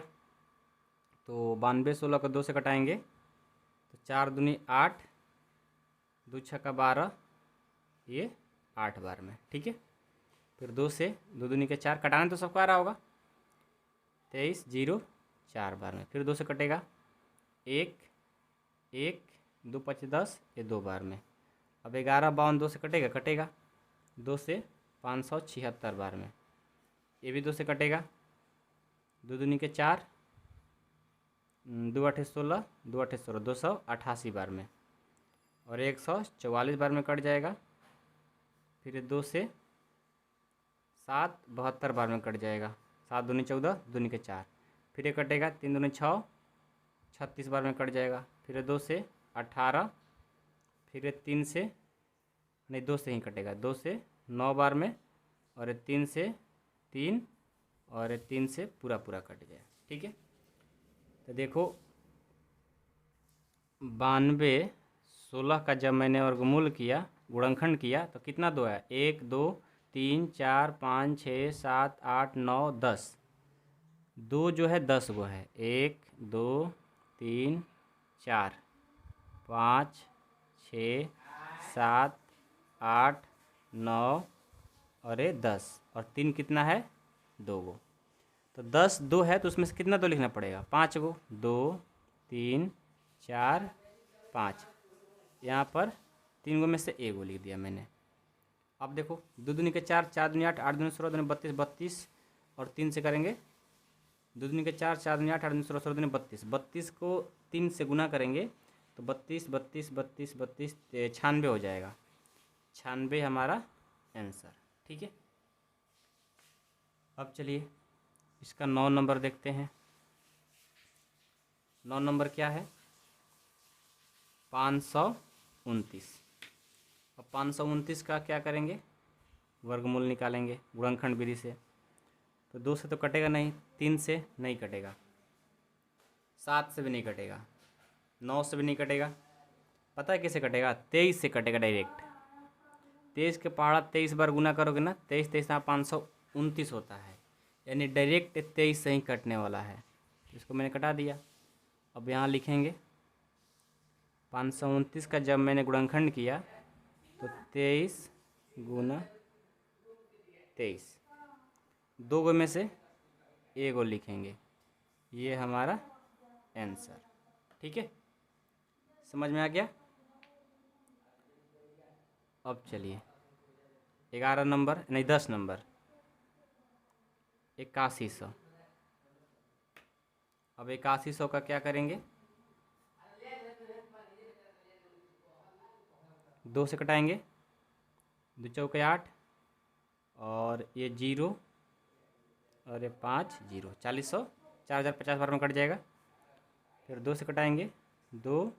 तो 92 16 को 2 से कटाएंगे तो 4 दूनी 8, 2 छक्का 12, ये 8 बार में, ठीक है। फिर 2 से 2 दूनी के 4, कटाना तो सबको आ रहा होगा, 23 0 4 बार में, फिर 2 से कटेगा 1 1 2 5 10, ये 2 बार में। अब 11 52 2 से कटेगा 2 से 576 बार में, ये भी 2 से कटेगा, 2 दूनी के 4, 2 8 16, 2 8 16, 288 बार में, और 144 बार में कट जाएगा। फिर 2 से 7 72 बार में कट जाएगा, 7 दूनी 14, दूनी के 4, फिर ये कटेगा, 3 दूनी 6 36 बार में कट जाएगा। फिर 2 से 18, फिर 3 से नहीं 2 से ही कटेगा, 2 से 9 बार में, और 3 से 3, और 3 से पूरा कट जाए, ठीक है। तो देखो 92 16 का जब मैंने वर्गमूल किया, गुणनखंड किया, तो कितना 2 है, 1 2 3 4 5 6 7 8 9 10, 2 जो है 10 गो है, 1 2 3 4 5 6 7 8 9 और ये 10, और 3 कितना है, 2 गो। तो 10 2 है, तो उसमें से कितना 2 लिखना पड़ेगा, 5 गो, 2 3 4 5, यहाँ पर 3 गो में से 1 गो लिख दिया मैंने। अब देखो 2 दूनी के 4, 4 दूनी 8, 8 दूनी 16, 2 32 32, और 3 से करेंगे, 2 दूनी के 4, 4 दूनी 8, 8 दूनी 16, 16 दूनी 32, 32 को 3 से गुना करेंगे तो 32 32 32 32 96 हो जाएगा, 96 हमारा आंसर, ठीक है। अब चलिए इसका 9 नंबर देखते हैं। 9 नंबर क्या है, 529। अब 529 का क्या करेंगे, वर्गमूल निकालेंगे गुणनखंड विधि से। तो 2 से तो कटेगा नहीं, 3 से नहीं कटेगा, 7 से भी नहीं कटेगा, 9 से भी नहीं कटेगा, पता है कैसे कटेगा, 23 से कटेगा डायरेक्ट। 23 के पहाड़ा 23 बार गुना करोगे ना, 23 23 यहाँ 529 होता है, यानी डायरेक्ट 23 से ही कटने वाला है। इसको मैंने कटा दिया। अब यहाँ लिखेंगे 529 का जब मैंने गुणनखंड किया तो 23 गुना 23, 2 गो में से 1 गो लिखेंगे, ये हमारा आंसर, ठीक है। समझ में आ गया। अब चलिए 11 नंबर नहीं 10 नंबर 8100। अब 8100 का क्या करेंगे, 2 से कटाएंगे, 2 चौके 8, और ये 0, और ये 5 0, 4000, 4050 बार में कट जाएगा। फिर 2 से कटाएंगे 2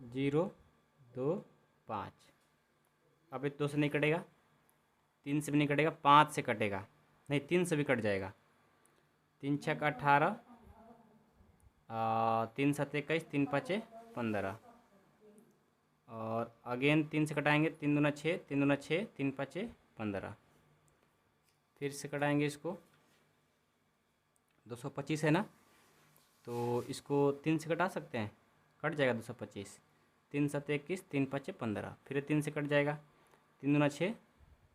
0 2 5। अब ये 2 से नहीं कटेगा, 3 से भी नहीं कटेगा, 5 से कटेगा, नहीं 3 से भी कट जाएगा। 3 छक 18, 3 7 21, 3 5 15। और अगेन 3 से कटाएंगे, 3 दूना 6, 3 दूना 6, 3 5 15। फिर से कटाएंगे इसको, 225 है ना, तो इसको 3 से कटा सकते हैं, कट जाएगा 225। 3 7 21, 3 5 15, फिर 3 से कट जाएगा, 3 दूना 6,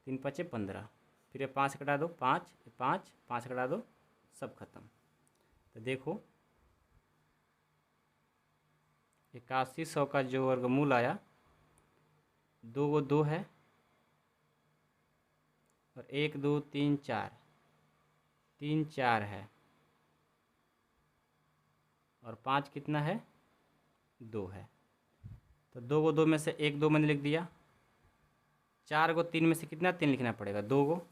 3 5 15। फिर 5 से कटा दो, 5 5 5 से कटा दो, सब खत्म। तो देखो 8100 का जो वर्गमूल आया, 2 गो 2 है और 1 2 3 4, 3 4 है और 5 कितना है, 2 है। तो 2 गो 2 में से 1 2 मैंने लिख दिया। 4 गो 3 में से कितना 3 लिखना पड़ेगा, 2 गो।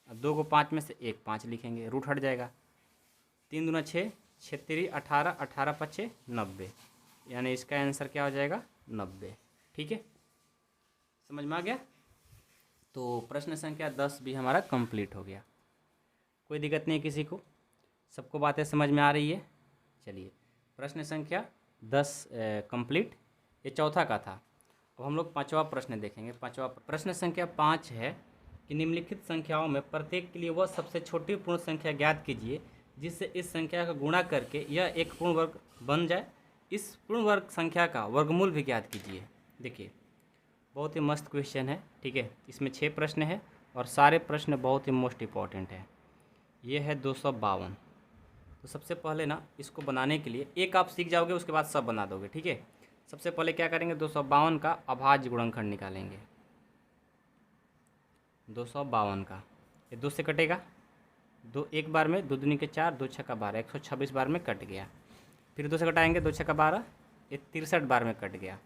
अब 2 गो 5 में से 1 5 लिखेंगे, रूट हट जाएगा। 3 दूना 6, 6 3 18, 18 5 90, यानी इसका आंसर क्या हो जाएगा, 90। ठीक है, समझ में आ गया। तो प्रश्न संख्या 10 भी हमारा कंप्लीट हो गया। कोई दिक्कत नहीं है किसी को, सबको बातें समझ में आ रही है। चलिए, प्रश्न संख्या 10 कंप्लीट, ये चौथा का था। अब हम लोग पांचवा प्रश्न देखेंगे। पांचवा प्रश्न संख्या 5 है कि निम्नलिखित संख्याओं में प्रत्येक के लिए वह सबसे छोटी पूर्ण संख्या ज्ञात कीजिए जिससे इस संख्या का गुणा करके यह एक पूर्ण वर्ग बन जाए। इस पूर्ण वर्ग संख्या का वर्गमूल भी ज्ञात कीजिए। देखिए, बहुत ही मस्त क्वेश्चन है। ठीक है, इसमें 6 प्रश्न है और सारे प्रश्न बहुत ही मोस्ट इम्पॉर्टेंट है। ये है 252। तो सबसे पहले ना इसको बनाने के लिए एक आप सीख जाओगे, उसके बाद सब बना दोगे। ठीक है, सबसे पहले क्या करेंगे, 252 का अभाज्य गुणनखंड निकालेंगे। 252 का ये 2 से कटेगा, 2 एक बार में, 2 दूनी के 4, 2 छक्का 12, 126 बार में कट गया। फिर 2 से कटाएंगे, 2 छक्का 12, ये 63 बार में कट गया।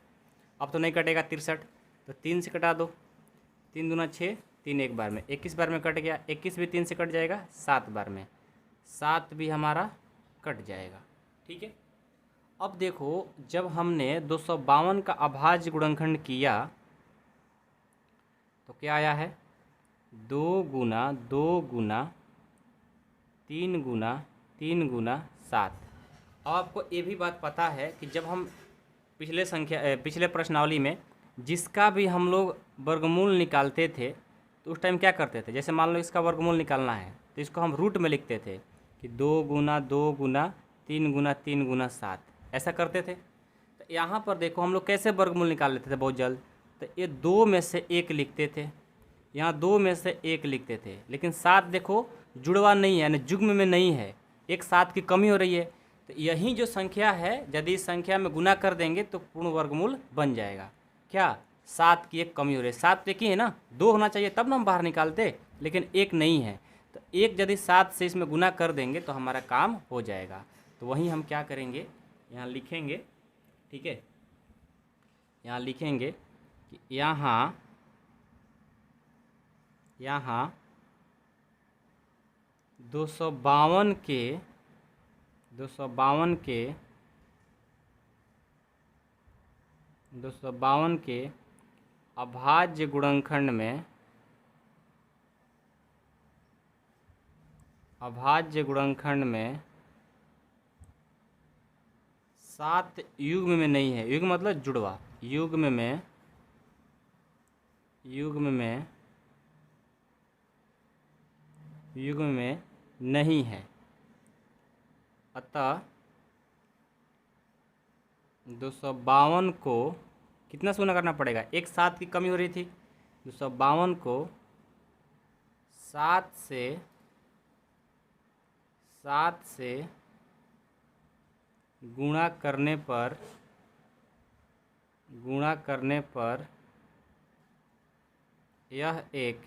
अब तो नहीं कटेगा 63, तो 3 से कटा दो, 3 दूना 6, 3 एक बार में, 21 बार में कट गया। 21 भी 3 से कट जाएगा, 7 बार में, 7 भी हमारा कट जाएगा। ठीक है, अब देखो जब हमने 252 का अभाज्य गुणनखंड किया तो क्या आया है, 2 गुना 2 गुना 3 गुना 3 गुना 7। अब आपको ये भी बात पता है कि जब हम पिछले प्रश्नावली में जिसका भी हम लोग वर्गमूल निकालते थे तो उस टाइम क्या करते थे, जैसे मान लो इसका वर्गमूल निकालना है तो इसको हम रूट में लिखते थे कि 2 गुना 2 गुना 3 गुना 3 गुना 7, ऐसा करते थे। तो यहाँ पर देखो हम लोग कैसे वर्गमूल निकाल लेते थे बहुत जल्द, तो ये 2 में से 1 लिखते थे, यहाँ 2 में से 1 लिखते थे, लेकिन 7 देखो जुड़वा नहीं है, यानी जुग्म में नहीं है, एक 7 की कमी हो रही है। तो यही जो संख्या है, यदि इस संख्या में गुना कर देंगे तो पूर्ण वर्गमूल बन जाएगा। क्या, 7 की एक कमी हो रही है। 7 देखिए है ना, 2 होना चाहिए तब ना हम बाहर निकालते, लेकिन 1 नहीं है, तो 1 यदि 7 से इसमें गुना कर देंगे तो हमारा काम हो जाएगा। तो वहीं हम क्या करेंगे, यहाँ लिखेंगे। ठीक है, यहाँ लिखेंगे कि यहाँ 252 के अभाज्य गुणनखंड में 7 युग्म में नहीं है। युग्म मतलब जुड़वा, युग्म में नहीं है। अतः 252 को कितना से गुना करना पड़ेगा, एक 7 की कमी हो रही थी, 252 को 7 से गुणा करने पर यह एक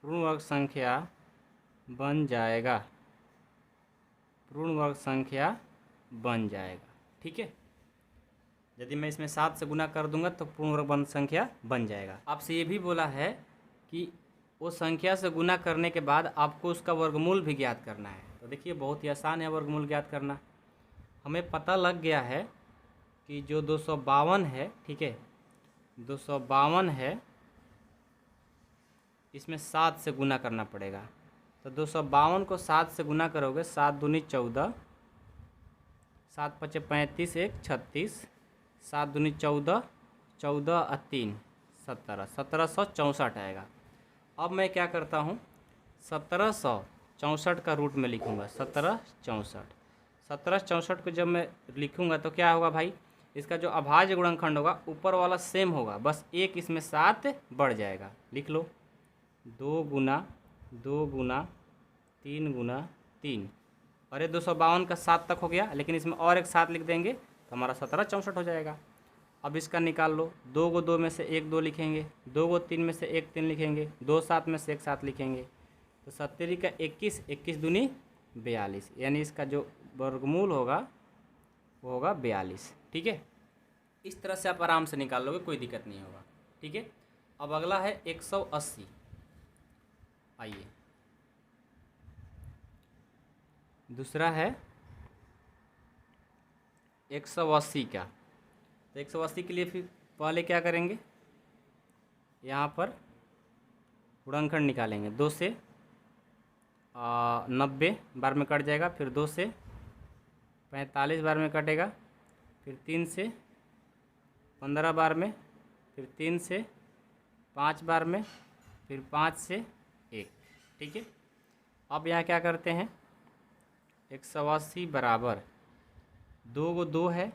पूर्ण वर्ग संख्या बन जाएगा। पूर्ण वर्ग संख्या बन जाएगा। ठीक है, यदि मैं इसमें 7 से गुना कर दूंगा तो पूर्ण वर्ग संख्या बन जाएगा। आपसे ये भी बोला है कि वो संख्या से गुना करने के बाद आपको उसका वर्गमूल भी ज्ञात करना है। तो देखिए बहुत ही आसान है वर्गमूल ज्ञात करना। हमें पता लग गया है कि जो 252 है, ठीक है, 252 है, इसमें 7 से गुना करना पड़ेगा। तो 252 को 7 से गुना करोगे, 7 दूनी 14, 7 पचे 35, 1 36, 7 दूनी 14, 14 और 3 17, 1764 आएगा। अब मैं क्या करता हूँ, 1764 का रूट में लिखूँगा, 1764। 1764 को जब मैं लिखूँगा तो क्या होगा भाई, इसका जो अभाज्य गुणनखंड होगा ऊपर वाला सेम होगा, बस एक इसमें 7 बढ़ जाएगा। लिख लो, 2 गुना 2 गुना 3 गुना 3। अरे 252 का 7 तक हो गया, लेकिन इसमें और एक 7 लिख देंगे तो हमारा 1764 हो जाएगा। अब इसका निकाल लो, 2 को 2 में से 1 2 लिखेंगे, 2 को 3 में से 1 3 लिखेंगे, 2 7 में से 1 7 लिखेंगे, तो 70 का 21, 21 दूनी 42, यानी इसका जो वर्गमूल होगा वो होगा 42। ठीक है, इस तरह से आप आराम से निकाल लोगे, कोई दिक्कत नहीं होगा। ठीक है, अब अगला है 180। आइए, दूसरा है 180 का। तो 180 के लिए फिर पहले क्या करेंगे, यहाँ पर गुणनखंड निकालेंगे। 2 से 90 बार में कट जाएगा, फिर 2 से 45 बार में कटेगा, फिर 3 से 15 बार में, फिर 3 से 5 बार में, फिर 5 से 1। ठीक है, अब यहाँ क्या करते हैं, 180 बराबर 2 को 2 है,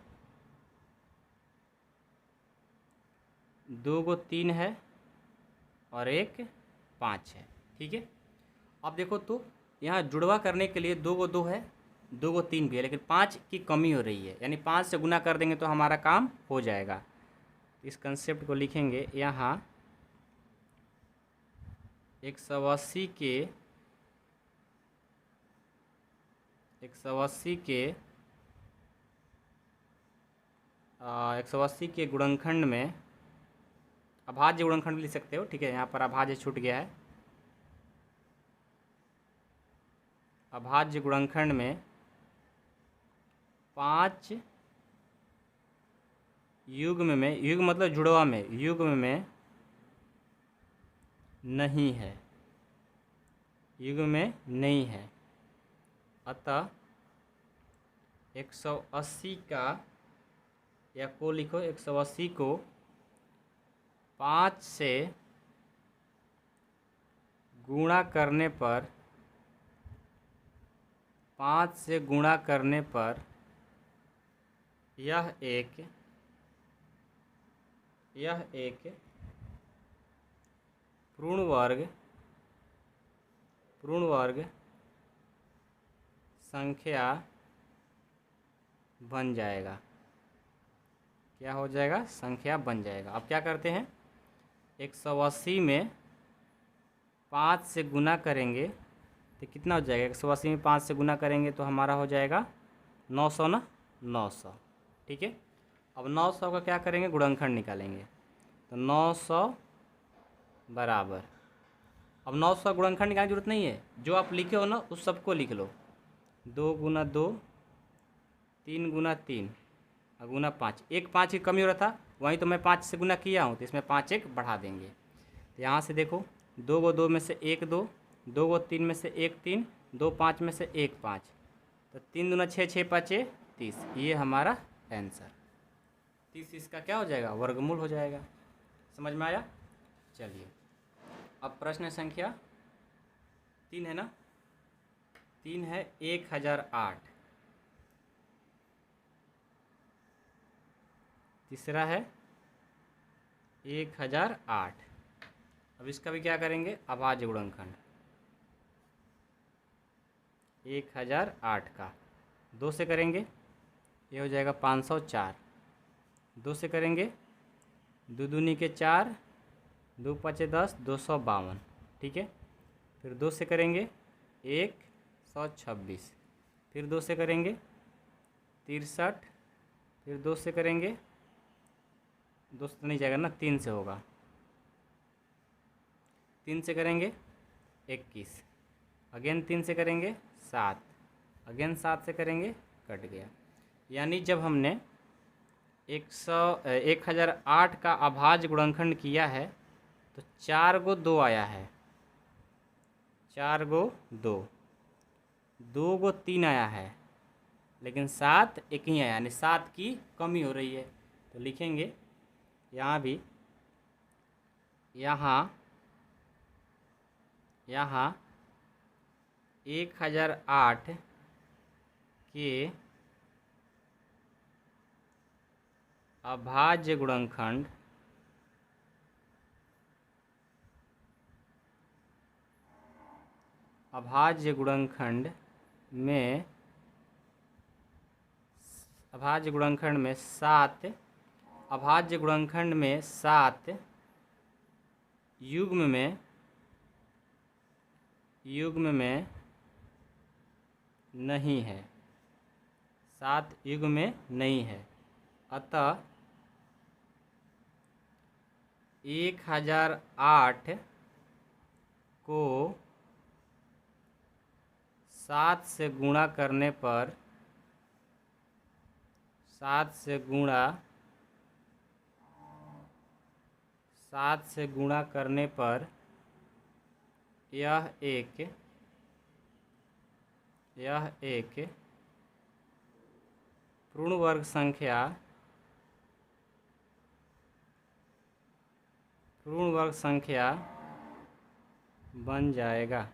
2 को 3 है और 1 5 है। ठीक है, अब देखो तो यहाँ जुड़वा करने के लिए 2 को 2 है, 2 को 3 भी है, लेकिन 5 की कमी हो रही है, यानी 5 से गुना कर देंगे तो हमारा काम हो जाएगा। इस कंसेप्ट को लिखेंगे यहाँ, 180 के 180 के गुणनखंड में अभाज्य गुणनखंड भी लिख सकते हो। ठीक है, यहाँ पर अभाज्य छूट गया है। अभाज्य गुणनखंड में 5 युग्म में, युग्म मतलब जुड़वा में, युग्म में नहीं है, युग्म में नहीं है, अतः 180 का, या को लिखो, 180 को 5 से गुणा करने पर, 5 से गुणा करने पर यह एक पूर्ण वर्ग संख्या बन जाएगा। क्या हो जाएगा, संख्या बन जाएगा। अब क्या करते हैं, 180 में 5 से गुना करेंगे तो कितना हो जाएगा, 180 में 5 से गुना करेंगे तो हमारा हो जाएगा 900 ना, 900। ठीक है, अब 900 का क्या करेंगे, गुणनखंड निकालेंगे। तो 900 बराबर, अब 900 गुणनखंड निकालने की जरूरत नहीं है, जो आप लिखे हो ना उस सबको लिख लो। 2 गुना 2, 3 गुना 3 और गुना 5, एक 5 की कमी हो रहा था, वहीं तो मैं 5 से गुना किया हूँ, तो इसमें 5 1 बढ़ा देंगे। तो यहाँ से देखो, 2 को 2 में से 1 2, 2 को 3 में से 1 3, 2 5 में से 1 5, तो 3 दूना 6, 6 5 30, ये हमारा आंसर। 30 इसका क्या हो जाएगा, वर्गमूल हो जाएगा। समझ में आया? चलिए, अब प्रश्न संख्या 3 है ना, 3 है 1008, तीसरा है 1008। अब इसका भी क्या करेंगे, अभाज्य गुणनखंड। 1008 का 2 से करेंगे, ये हो जाएगा 504। 2 से करेंगे, 2 दूनी के 4, 2 5 10, 252। ठीक है, फिर 2 से करेंगे 126, फिर 2 से करेंगे 63, फिर 2 से करेंगे 2 से तो नहीं जाएगा ना, 3 से होगा, 3 से करेंगे 21, अगेन 3 से करेंगे 7, अगेन 7 से करेंगे, कट गया। यानी जब हमने 1008 का अभाज्य गुणनखंड किया है तो 4 गो 2 आया है, 4 गो 2, 2 गो 3 आया है, लेकिन 7 एक ही आया, यानी 7 की कमी हो रही है। तो लिखेंगे यहाँ भी, यहाँ 1008 के अभाज्य गुणनखंड में अभाज्य गुणनखंड में 7 युग्म में नहीं है, 7 युग्म में नहीं है। अतः 1008 को 7 से गुणा करने पर, 7 से गुणा करने पर यह एक पूर्ण वर्ग संख्या बन जाएगा।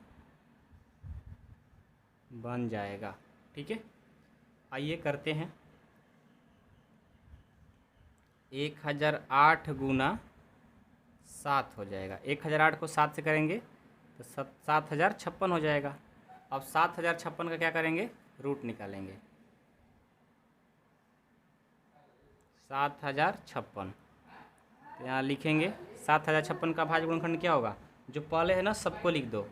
ठीक है, आइए करते हैं। 1008 गुना 7 हो जाएगा, 1008 को 7 से करेंगे तो 7056 हो जाएगा। अब 7056 का क्या करेंगे, रूट निकालेंगे। 7056, तो यहाँ लिखेंगे 7056 का भाज्य गुणनखंड क्या होगा, जो पहले है ना सबको लिख दो,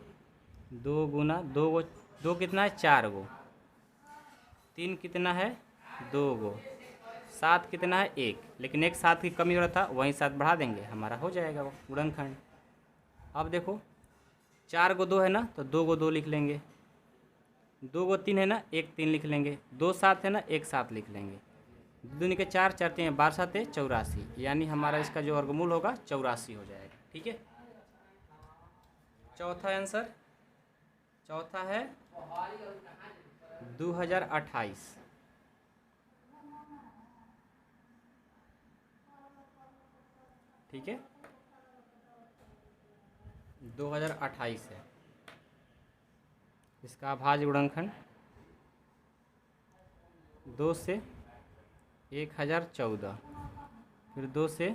2 गुना 2 गो, 2 कितना है 4 गो, 3 कितना है 2 गो, 7 कितना है 1, लेकिन एक 7 की कमी हो रहा था, वहीं 7 बढ़ा देंगे, हमारा हो जाएगा वो गुणनखंड। अब देखो 4 गो 2 है ना, तो 2 गो 2 लिख लेंगे, 2 गो 3 है ना, 1 3 लिख लेंगे, 2 7 है ना, 1 7 लिख लेंगे, 2 के 4 4 3 12 7 84, यानी हमारा इसका जो वर्गमूल होगा 84 हो जाएगा। ठीक है, चौथा आंसर, चौथा है 2028। ठीक है, 2028 है इसका अभाज्य गुणनखंड। 2 से 1014, फिर 2 से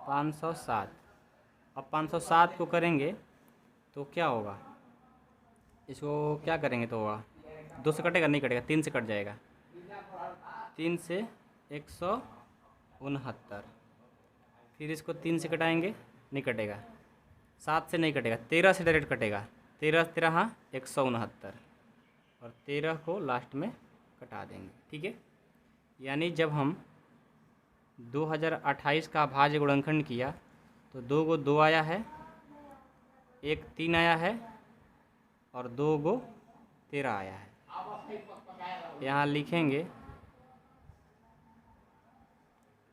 507। अब 507 को करेंगे तो क्या होगा, इसको क्या करेंगे तो होगा, 2 से कटेगा, नहीं कटेगा, 3 से कट जाएगा, 3 से 169, फिर इसको 3 से कटाएंगे, नहीं कटेगा, 7 से नहीं कटेगा, 13 से डायरेक्ट कटेगा, 13 13 169, और 13 को लास्ट में कटा देंगे। ठीक है, यानी जब हम 2028 का अभाज्य गुणनखंड किया तो 2 गो 2 आया है, 1 3 आया है, और 2 गो 13 आया है। यहाँ लिखेंगे,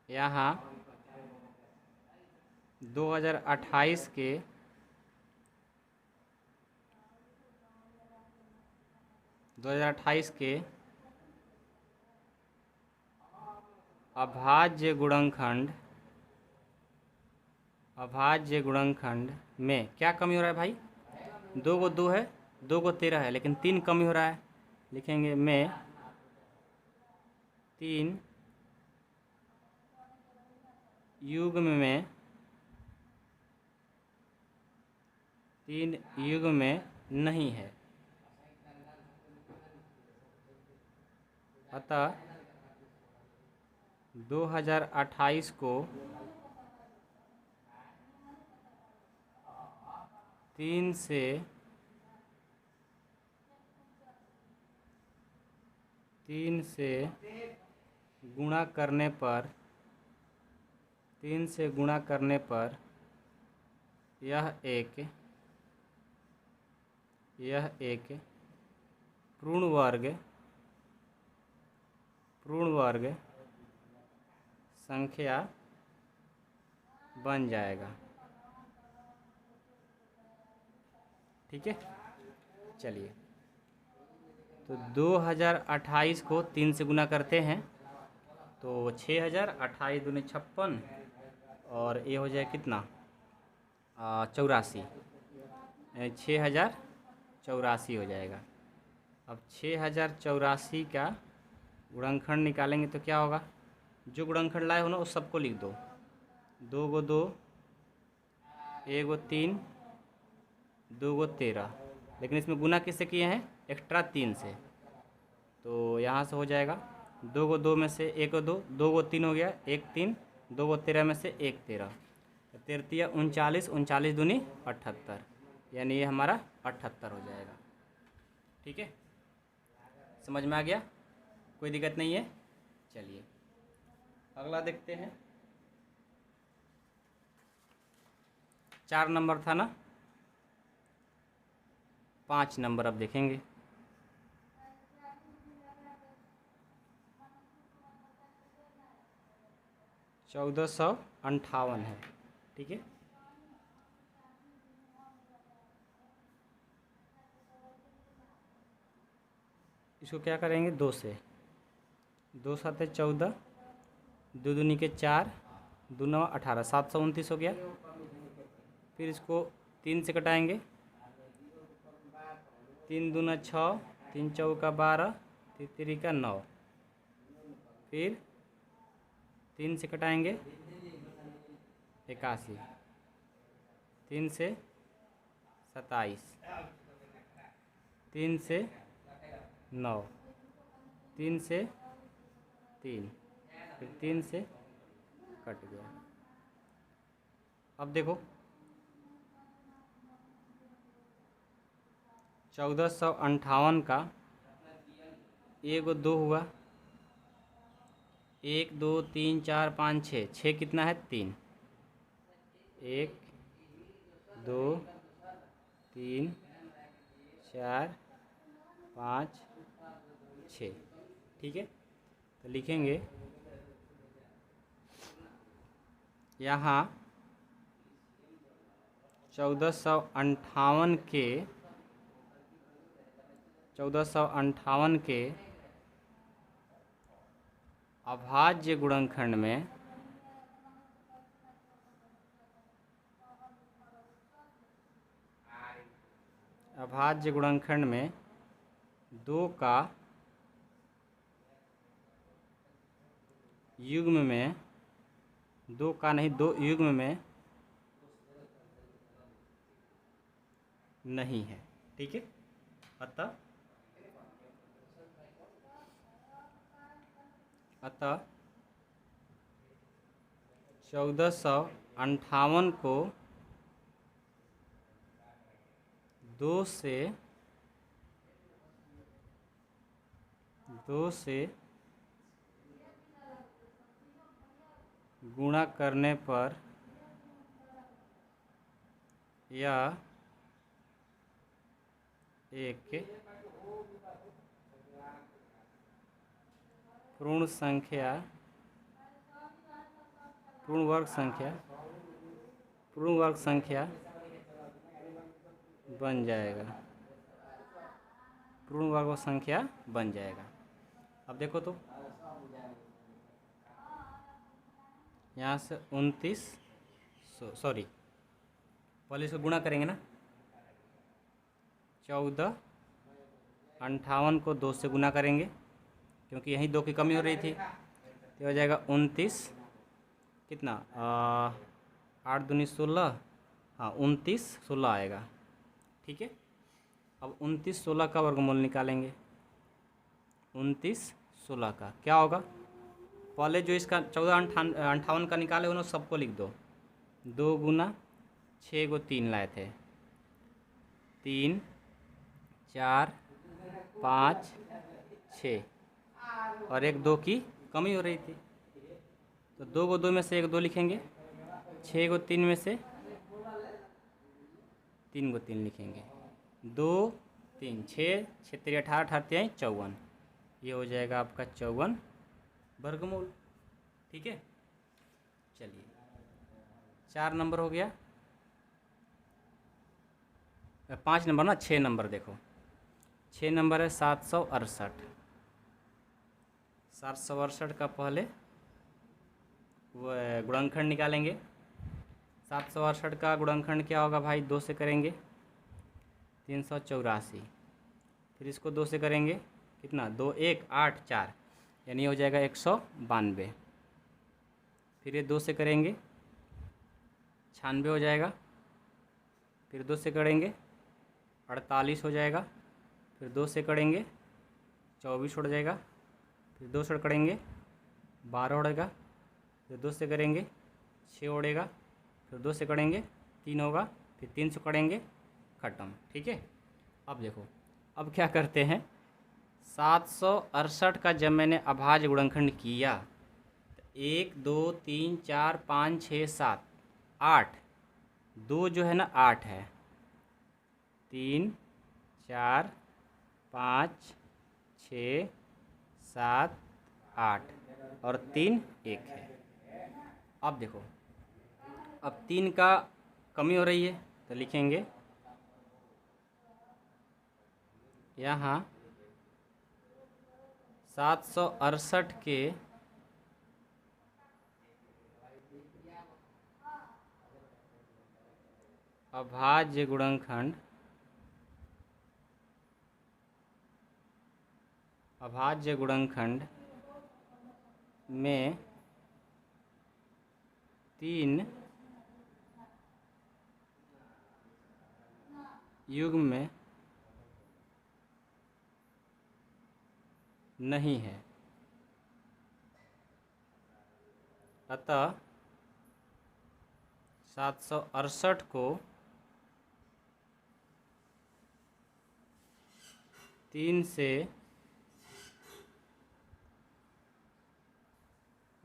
यहाँ 2028 के अभाज्य गुणनखंड में क्या कमी हो रहा है भाई, 2 गो 2 है, 2 गो 13 है, लेकिन 3 कमी हो रहा है, लिखेंगे में 3 युग्म में नहीं है। अतः 2028 को 3 से 3 से गुणा करने पर 3 से गुणा करने पर यह एक पूर्ण वर्ग संख्या बन जाएगा। ठीक है, चलिए तो 2028 को 3 से गुना करते हैं तो 6000, 28 दूनी 56 और ये हो जाए कितना 84, 6084 हो जाएगा। अब 6084 का गुणनखंड निकालेंगे तो क्या होगा, जो गुणनखंड लाए हो ना उस सबको लिख दो। 2 गो 2, 1 गो 3, 2 गो 13, लेकिन इसमें गुना किससे किए हैं, एक्स्ट्रा 3 से, तो यहाँ से हो जाएगा 2 गो 2 में से 1 गो 2, 2 गो 3 हो गया 1 3, 2 गो 13 में से 1 13, 13 39, 39 दूनी 78, यानी ये हमारा 78 हो जाएगा। ठीक है, समझ में आ गया, कोई दिक्कत नहीं है। चलिए अगला देखते हैं, 4 नंबर था ना, 5 नंबर अब देखेंगे। $1458 है। ठीक है, इसको क्या करेंगे, 2 से, 2 7 14, 2 दूनी के 4, 2 9 18, 729 हो गया। फिर इसको 3 से कटाएंगे, 3 दूना 6, 3 चौका 12, 3 तिरिका 9, फिर 3 से कटाएंगे 81, 3 से 27, 3 से 9, 3 से 3, फिर 3 से कट गया। अब देखो 1458 का 1 2 हुआ, 1 2 3 4 5 6, 6 कितना है 3, 1 2 3 4 5 6। ठीक है, तो लिखेंगे यहाँ 1458 के अभाज्य गुणनखंड में अभाज्य गुणनखंड में 2 का युग्म में, 2 का नहीं 2 युग्म में नहीं है। ठीक है, अतः 1458 को 2 से गुणा करने पर यह एक पूर्ण वर्ग संख्या बन जाएगा, पूर्ण वर्ग संख्या बन जाएगा। अब देखो तो यहाँ से 29, सॉरी पहले इसको गुणा करेंगे ना, 1458 को 2 से गुना करेंगे क्योंकि यहीं 2 की कमी हो रही थी, तो हो जाएगा 29, कितना 8 दूनी 16, हाँ 29 16 आएगा। ठीक है, अब 29 16 का वर्गमूल निकालेंगे। 29 16 का क्या होगा, पहले जो इसका 1458 का निकाले हो ना सबको लिख दो। 2 गुना 6 को 3 लाए थे, 3 4 5 6, और एक 2 की कमी हो रही थी, तो 2 को 2 में से एक 2 लिखेंगे, 6 को 3 में से 3 को 3 लिखेंगे, 2 3 6 6 3 18 18 3 54, ये हो जाएगा आपका 54 वर्गमूल। ठीक है, चलिए 4 नंबर हो गया, 5 नंबर ना, 6 नंबर देखो, 6 नंबर है 768। 768 का पहले वह गुणनखंड निकालेंगे। 768 का गुणनखंड क्या होगा भाई, 2 से करेंगे 384, फिर इसको 2 से करेंगे कितना, 2 1 8 4, यानी हो जाएगा 192, फिर ये 2 से करेंगे 96 हो जाएगा, फिर 2 से करेंगे 48 हो जाएगा, फिर 2 से करेंगे 24 हो जाएगा, फिर 2 से करेंगे 12 उड़ेगा, फिर 2 से करेंगे 6 उड़ेगा, फिर 2 से करेंगे 3 होगा, फिर 3 से करेंगे ख़त्म। ठीक है, अब देखो अब क्या करते हैं, 768 का जब मैंने अभाज्य गुणनखंड किया तो 1 2 3 4 5 6 7 8, 2 जो है ना 8 है, 3 4 5 6 7 8 और 3 1 है। अब देखो अब 3 का कमी हो रही है, तो लिखेंगे यहाँ 768 के अभाज्य गुणनखंड में 3 युग्म नहीं है, अतः 768 को 3 से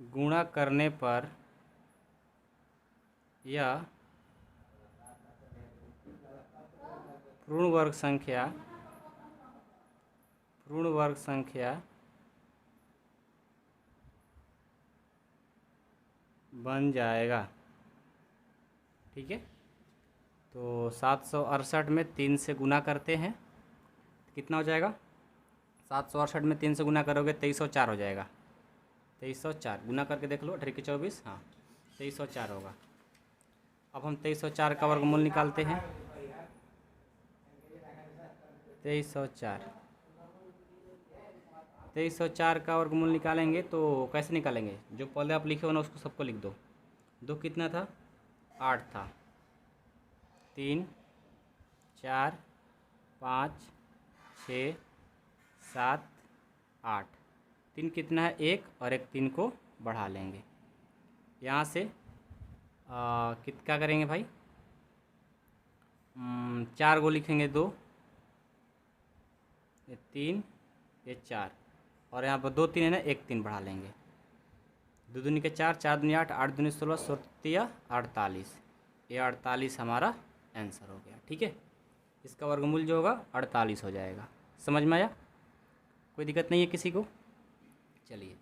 गुणा करने पर यह पूर्ण वर्ग संख्या बन जाएगा। ठीक है, तो 768 में 3 से गुना करते हैं तो कितना हो जाएगा, 768 में 3 से गुना करोगे 2304 हो जाएगा, 2304 गुना करके देख लो, 18 के 24, हाँ 2304 होगा। अब हम 2304 का वर्गमूल निकालते हैं, 2304 का वर्गमूल निकालेंगे तो कैसे निकालेंगे, जो पहले आप लिखे हो ना उसको सबको लिख दो। 2 कितना था, 8 था, 3 4 5 6 7 8, 3 कितना है 1 और एक 3 को बढ़ा लेंगे। यहाँ से क्या करेंगे भाई, 4 को लिखेंगे 2, ये 3 ये 4, और यहाँ पर 2 3 है ना, 1 3 बढ़ा लेंगे, 2 दूनी के 4 4 दूनी 8 8 दूनी 16 16 48, ये 48 हमारा आंसर हो गया। ठीक है, इसका वर्गमूल जो होगा 48 हो जाएगा। समझ में आया, कोई दिक्कत नहीं है किसी को। चलिए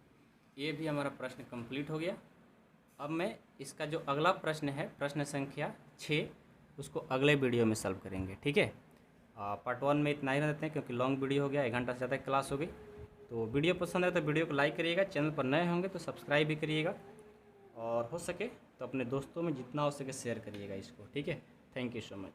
ये भी हमारा प्रश्न कंप्लीट हो गया। अब मैं इसका जो अगला प्रश्न है, प्रश्न संख्या 6, उसको अगले वीडियो में सॉल्व करेंगे। ठीक है, पार्ट 1 में इतना ही रहते हैं क्योंकि लॉन्ग वीडियो हो गया, 1 घंटा से ज़्यादा क्लास हो गई। तो वीडियो पसंद है तो वीडियो को लाइक करिएगा, चैनल पर नए होंगे तो सब्सक्राइब भी करिएगा, और हो सके तो अपने दोस्तों में जितना हो सके शेयर करिएगा इसको। ठीक है, थैंक यू सो मच।